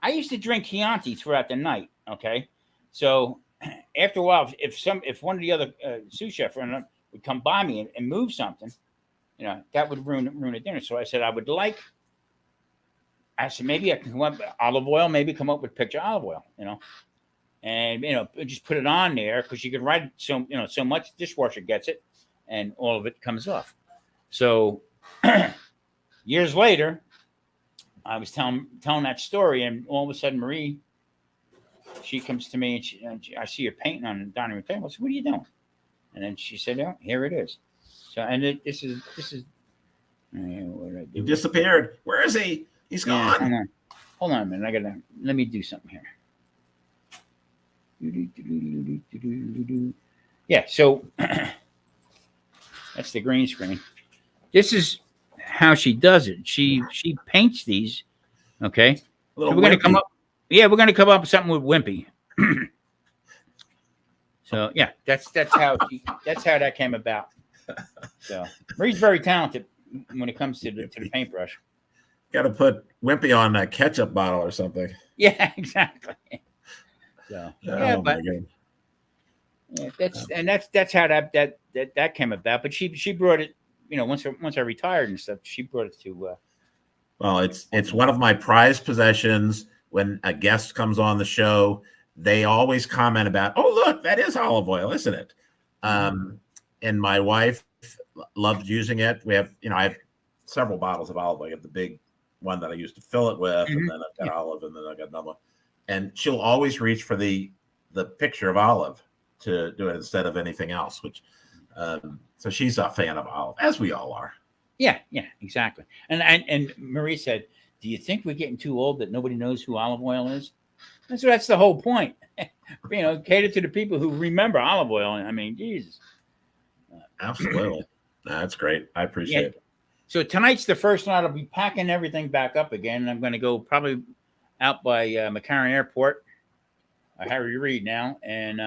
I used to drink Chianti throughout the night. Okay, so after a while, if one of the other sous chef would come by me and move something, that would ruin the dinner. So I said maybe I can come up with olive oil, maybe come up with picture olive oil, and just put it on there because you can write so much dishwasher gets it, and all of it comes off. So years later, I was telling that story, and all of a sudden Marie, she comes to me and I see her painting on the dining room table. I said, "What are you doing?" And then she said, "Oh, here it is." So this is. What did I do? He disappeared. Where is he? He's gone. Yeah, hold on a minute. Let me do something here. Yeah, so that's the green screen. This is how she does it. She paints these. Okay, so we're going to come up. Yeah, we're going to come up with something with Wimpy. So yeah, that's how that came about. So Marie's very talented when it comes to the paintbrush. Got to put Wimpy on a ketchup bottle or something. Yeah, exactly. So but yeah, that's how that came about. But she brought it. Once I retired and stuff, she brought it to. Well, it's one of my prized possessions. When a guest comes on the show, they always comment about, "Oh, look, that is olive oil, isn't it?" And my wife loves using it. We have, I have several bottles of olive oil. I have the big one that I used to fill it with, and then I've got olive, and then I've got another one. And she'll always reach for the picture of olive to do it instead of anything else. Which, so she's a fan of olive, as we all are. Yeah, exactly. And Marie said, "Do you think we're getting too old that nobody knows who olive oil is?" And so that's the whole point. Cater to the people who remember olive oil. I mean, Jesus. Absolutely. That's great. I appreciate it. So tonight's the first night. I'll be packing everything back up again. I'm going to go probably out by McCarran Airport, Harry Reid now, and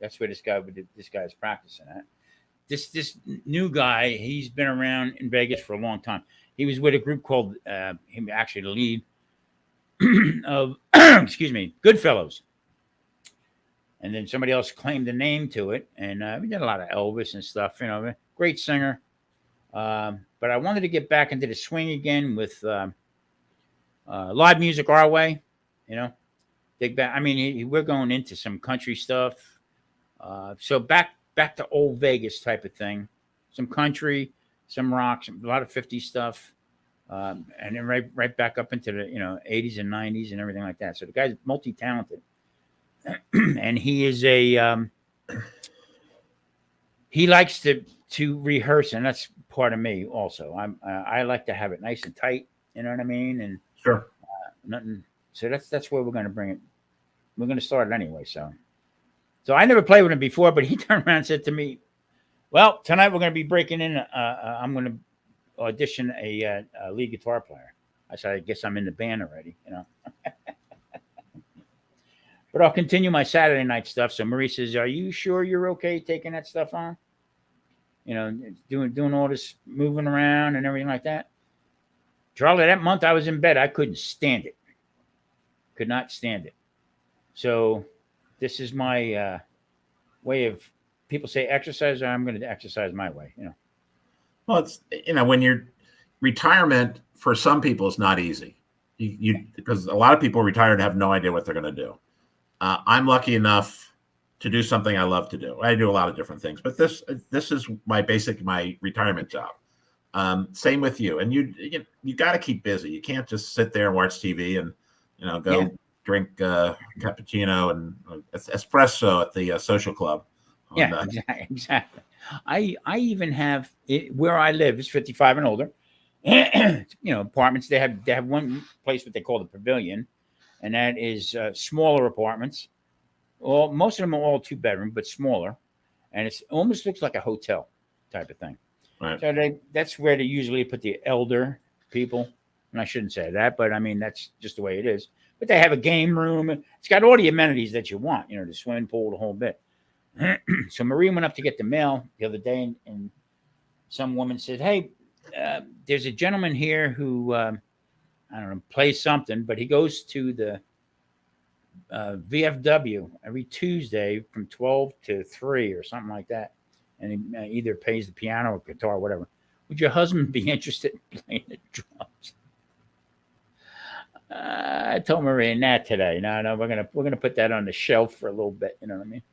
that's where this guy's practicing at. This new guy, he's been around in Vegas for a long time. He was with a group called him actually the lead of Goodfellows, and then somebody else claimed the name to it, and we did a lot of Elvis and stuff. Great singer. But I wanted to get back into the swing again with live music our way. Dig back. I mean, we're going into some country stuff. So back to old Vegas type of thing. Some country, some rock, a lot of 50s stuff. And then right back up into the 80s and 90s and everything like that. So the guy's multi-talented, and he is he likes to rehearse, and that's part of me also. I like to have it nice and tight. You know what I mean? And sure, nothing. So that's where we're going to bring it. We're going to start it anyway. So I never played with him before, but he turned around and said to me, "Well, tonight we're going to be breaking in. I'm going to audition a lead guitar player." I said, "I guess I'm in the band already, But I'll continue my Saturday night stuff. So Marie says, "Are you sure you're okay taking that stuff on? Doing all this moving around and everything like that." Charlie, that month I was in bed. I couldn't stand it. Could not stand it. So this is my way of, people say exercise, I'm going to exercise my way, Well, it's, when you're retirement for some people, it's not easy. Because a lot of people retire and have no idea what they're going to do. I'm lucky enough to do something I love to do. I do a lot of different things, but this is my retirement job. Same with you. And you got to keep busy. You can't just sit there and watch TV and, go drink cappuccino and espresso at the social club. Yeah, exactly. I even have it, where I live is 55 and older. Apartments. They have one place what they call the pavilion, and that is smaller apartments. Well, most of them are all 2 bedroom, but smaller, and it almost looks like a hotel type of thing. Right. So that's where they usually put the elder people. And I shouldn't say that, but I mean that's just the way it is. But they have a game room. It's got all the amenities that you want. The swimming pool, the whole bit. So Marie went up to get the mail the other day, and some woman said, "Hey, there's a gentleman here who I don't know plays something, but he goes to the VFW every Tuesday from 12 to 3 or something like that, and he either plays the piano or guitar, or whatever. Would your husband be interested in playing the drums?" I told Maria that today. No, we're gonna put that on the shelf for a little bit. You know what I mean?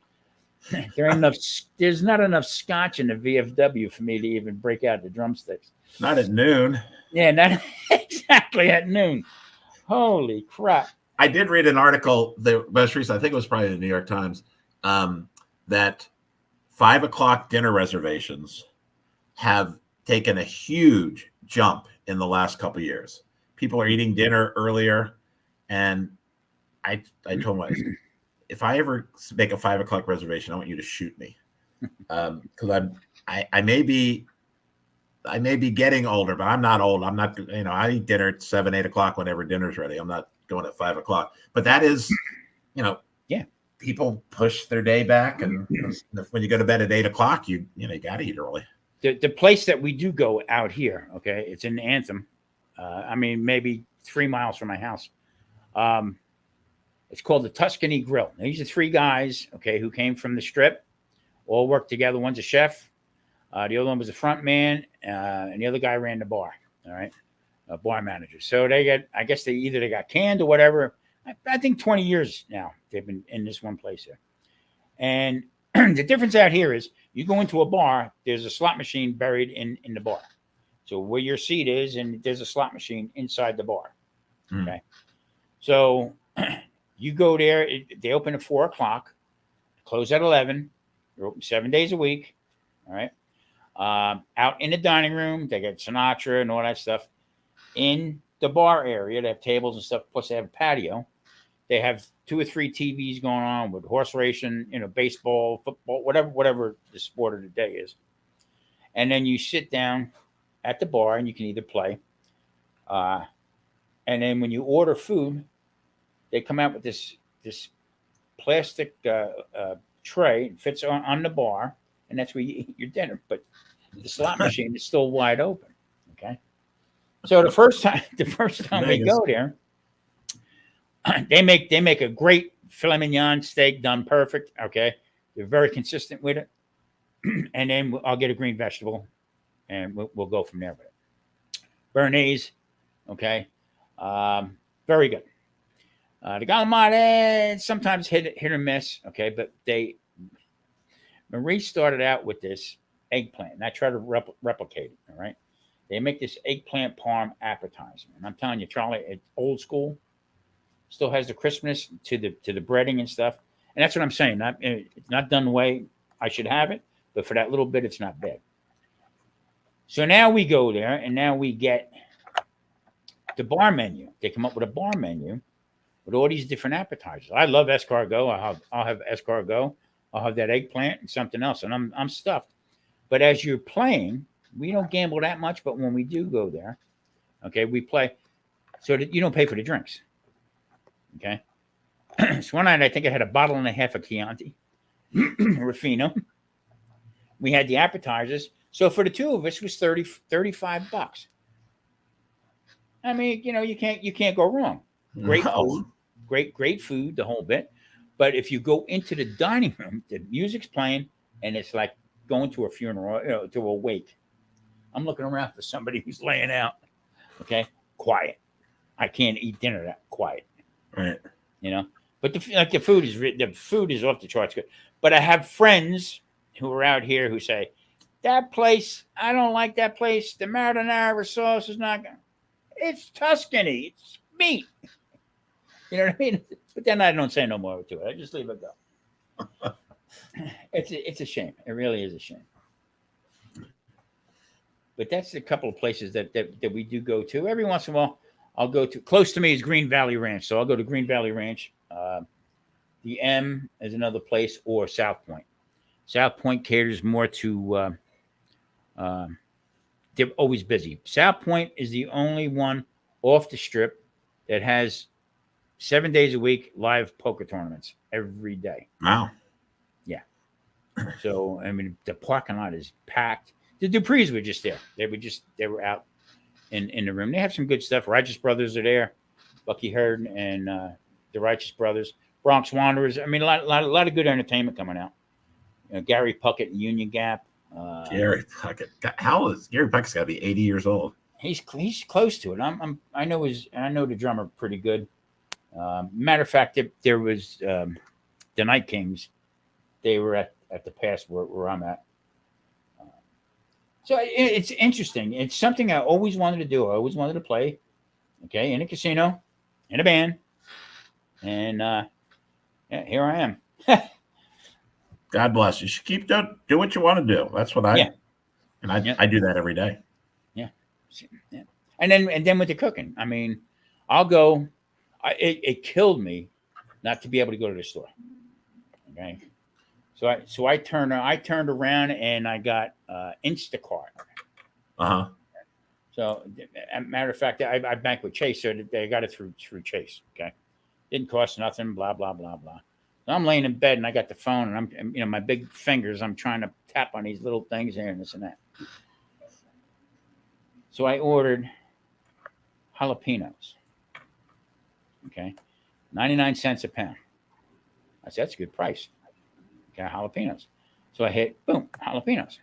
There ain't enough. There's not enough scotch in the VFW for me to even break out the drumsticks. Not at noon. Yeah, not exactly at noon. Holy crap! I did read an article, the most recent, I think it was probably the New York Times, that 5 o'clock dinner reservations have taken a huge jump in the last couple of years. People are eating dinner earlier, and I told my if I ever make a 5 o'clock reservation, I want you to shoot me, because I may be getting older, but I'm not old. I'm not, I eat dinner at 7, 8 o'clock whenever dinner's ready. I'm not going at 5 o'clock. But that is, yeah. People push their day back, and when you go to bed at 8 o'clock, you got to eat early. The place that we do go out here, okay, it's in Anthem. I mean, maybe 3 miles from my house. It's called the Tuscany Grill. Now, these are 3 guys, okay, who came from the Strip, all worked together. One's a chef. The other one was a front man, and the other guy ran the bar. All right, a bar manager. So I guess they got canned or whatever. I think 20 years now they've been in this one place here. And the difference out here is you go into a bar, there's a slot machine buried in the bar. So where your seat is, and there's a slot machine inside the bar. Okay, so you go there. They open at 4 o'clock, close at 11. They're open 7 days a week. All right. Out in the dining room, they got Sinatra and all that stuff. In the bar area, they have tables and stuff. Plus, they have a patio. They have 2 or 3 TVs going on with horse racing, baseball, football, whatever the sport of the day is. And then you sit down at the bar, and you can either play. And then when you order food, they come out with this plastic tray. It fits on the bar, and that's where you eat your dinner. But the slot machine is still wide open. Okay. So the first time we go there, they make a great filet mignon steak done perfect. Okay. They're very consistent with it. And then I'll get a green vegetable, and we'll go from there with it. Béarnaise. Okay. Very good. The calamari sometimes hit or miss. Okay. But Marie started out with this eggplant, and I try to replicate it. All right. They make this eggplant parm appetizer, and I'm telling you, Charlie, it's old school. Still has the crispness to the breading and stuff, and that's what I'm saying. It's not done the way I should have it, but for that little bit, it's not bad. So now we go there, and now we get the bar menu. They come up with a bar menu with all these different appetizers. I love escargot. I'll have escargot. I'll have that eggplant and something else, and I'm stuffed. But as you're playing, we don't gamble that much, but when we do go there, okay, we play so that you don't pay for the drinks. Okay. So one night I think I had a bottle and a half of Chianti, Ruffino. We had the appetizers. So for the 2 of us, it was $35. I mean, you can't go wrong. Great food, great food, the whole bit. But if you go into the dining room, the music's playing, and it's like going to a funeral, to a wake. I'm looking around for somebody who's laying out. Okay, quiet. I can't eat dinner that quiet. Right. But the food is off the charts good. But I have friends who are out here who say, that place, I don't like that place. The marinara sauce is not good. It's Tuscany. It's meat. You know what I mean? But then I don't say no more to it. I just leave it go. It's a shame. It really is a shame. But that's a couple of places that we do go to. Every once in a while, I'll go to. Close to me is Green Valley Ranch. So I'll go to Green Valley Ranch. The M is another place, or South Point. South Point caters more to, they're always busy. South Point is the only one off the strip that has 7 days a week live poker tournaments every day. Wow. Yeah. So, I mean, the parking lot is packed. The Duprees were just there. They were out in the room. They have some good stuff. Righteous Brothers are there. Bucky Hurd and the Righteous Brothers. Bronx Wanderers. I mean, a lot of good entertainment coming out. Gary Puckett and Union Gap. Gary Puckett. How is Gary Puckett's got to be 80 years old? He's close to it. I know the drummer pretty good. Matter of fact, there was the Night Kings. They were at the pass where I'm at. So it's interesting. It's something I always wanted to do. I always wanted to play, okay, in a casino, in a band, and yeah, here I am. God bless you. Should keep do what you want to do. That's what I do that every day. Yeah. And then with the cooking, I mean, I'll go. It killed me not to be able to go to the store. Okay. So I turned around and I got Instacart. Uh-huh. So, as a matter of fact, I bank with Chase, so they got it through Chase. Okay, didn't cost nothing. Blah blah blah blah. So I'm laying in bed and I got the phone and I'm my big fingers. I'm trying to tap on these little things here and this and that. So I ordered jalapenos. Okay, 99 cents a pound. I said that's a good price. Okay, jalapenos. So I hit boom jalapenos.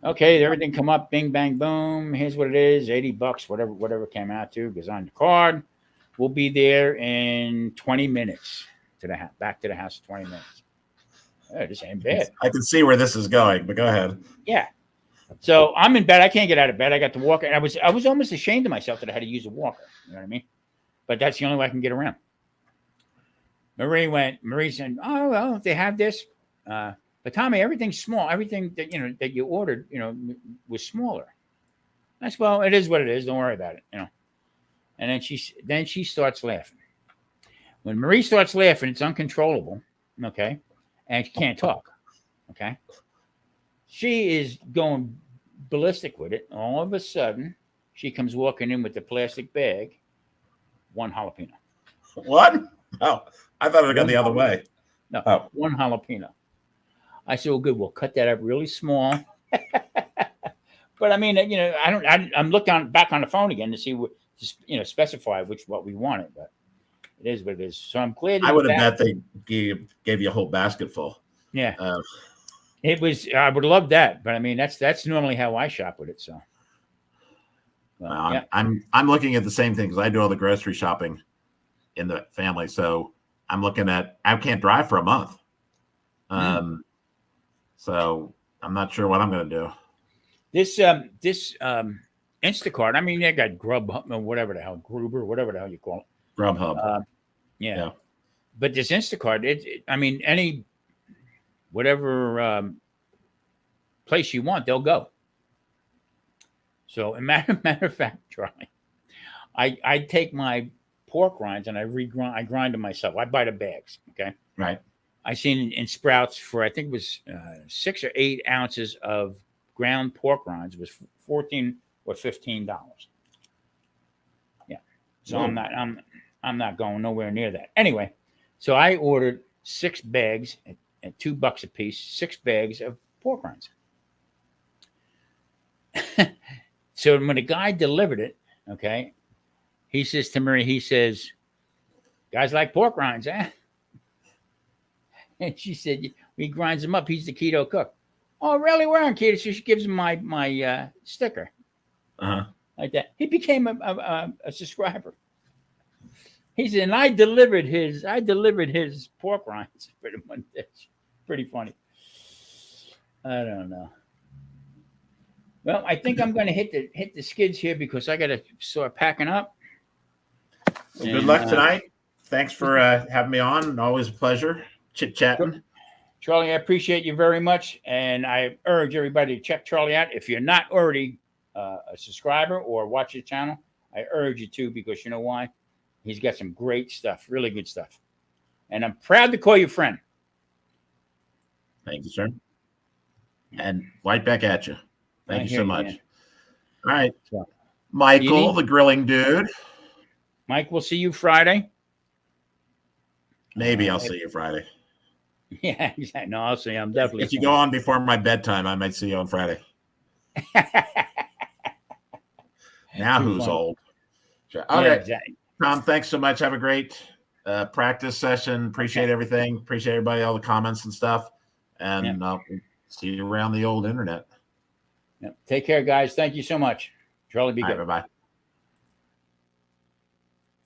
Okay, everything come up, bing, bang, boom. Here's what it is, $80, whatever it came out to, goes on the card. We'll be there in 20 minutes back to the house in 20 minutes. Oh, this ain't bad. I can see where this is going, but go ahead. Yeah. So I'm in bed. I can't get out of bed. I got the walker. And I was almost ashamed of myself that I had to use a walker. You know what I mean? But that's the only way I can get around. Marie said, oh, well, they have this. But Tommy, everything's small. Everything that you ordered, was smaller. That's, well, it is what it is. Don't worry about it, And then she starts laughing. When Marie starts laughing, it's uncontrollable, okay? And she can't talk, okay? She is going ballistic with it. All of a sudden, she comes walking in with the plastic bag, one jalapeno. What? Oh, I thought it would go the other way. No, one jalapeno. I said, well, good. We'll cut that up really small. But I mean, I'm looking back on the phone again to see what, specify what we wanted, but it is what it is. So I'm glad. I would have bet they gave you a whole basket full. Yeah. It was, I would love that, but I mean, that's normally how I shop with it. So. Well, yeah. I'm looking at the same thing because I do all the grocery shopping in the family. So I'm looking at, I can't drive for a month. So I'm not sure what I'm going to do. This Instacart, I mean, they got Grubhub, whatever the hell, Gruber, whatever the hell you call it. Grubhub. Yeah. But this Instacart, I mean, any, whatever place you want, they'll go. So, a matter of fact, Charlie, I take my pork rinds and I grind them myself. I buy the bags, okay? Right. I seen in Sprouts for, I think it was 6 or 8 ounces of ground pork rinds was $14 or $15. Yeah. So whoa. I'm not going nowhere near that. Anyway, so I ordered 6 bags at $2 a piece, 6 bags of pork rinds. So when the guy delivered it, okay, he says to Marie, guys like pork rinds, eh? And she said, he grinds them up. He's the keto cook. Oh, really? We're on keto. So she gives him my sticker. Uh-huh. Like that. He became a subscriber. He said, and I delivered his pork rinds for the Monday. Pretty funny. I don't know. Well, I think I'm going to hit the skids here because I got to start packing up. Well, good And, luck tonight. Thanks for having me on. Always a pleasure chit-chatting. Charlie, I appreciate you very much. And I urge everybody to check Charlie out. If you're not already a subscriber or watch his channel, I urge you to, because you know why? He's got some great stuff, really good stuff. And I'm proud to call you friend. Thank you, sir. And right back at you. Thank you so much. Man. All right. So, Michael, the grilling dude. Mike, we'll see you Friday. Maybe I'll see you Friday. Yeah, exactly. No, I'll see you. I'm definitely. If you go on before my bedtime, I might see you on Friday. Now who's old? Okay. Yeah, exactly. Tom, thanks so much. Have a great practice session. Appreciate everything. Appreciate everybody, all the comments and stuff. And see you around the old internet. Take care, guys. Thank you so much. Charlie, be good. Bye-bye.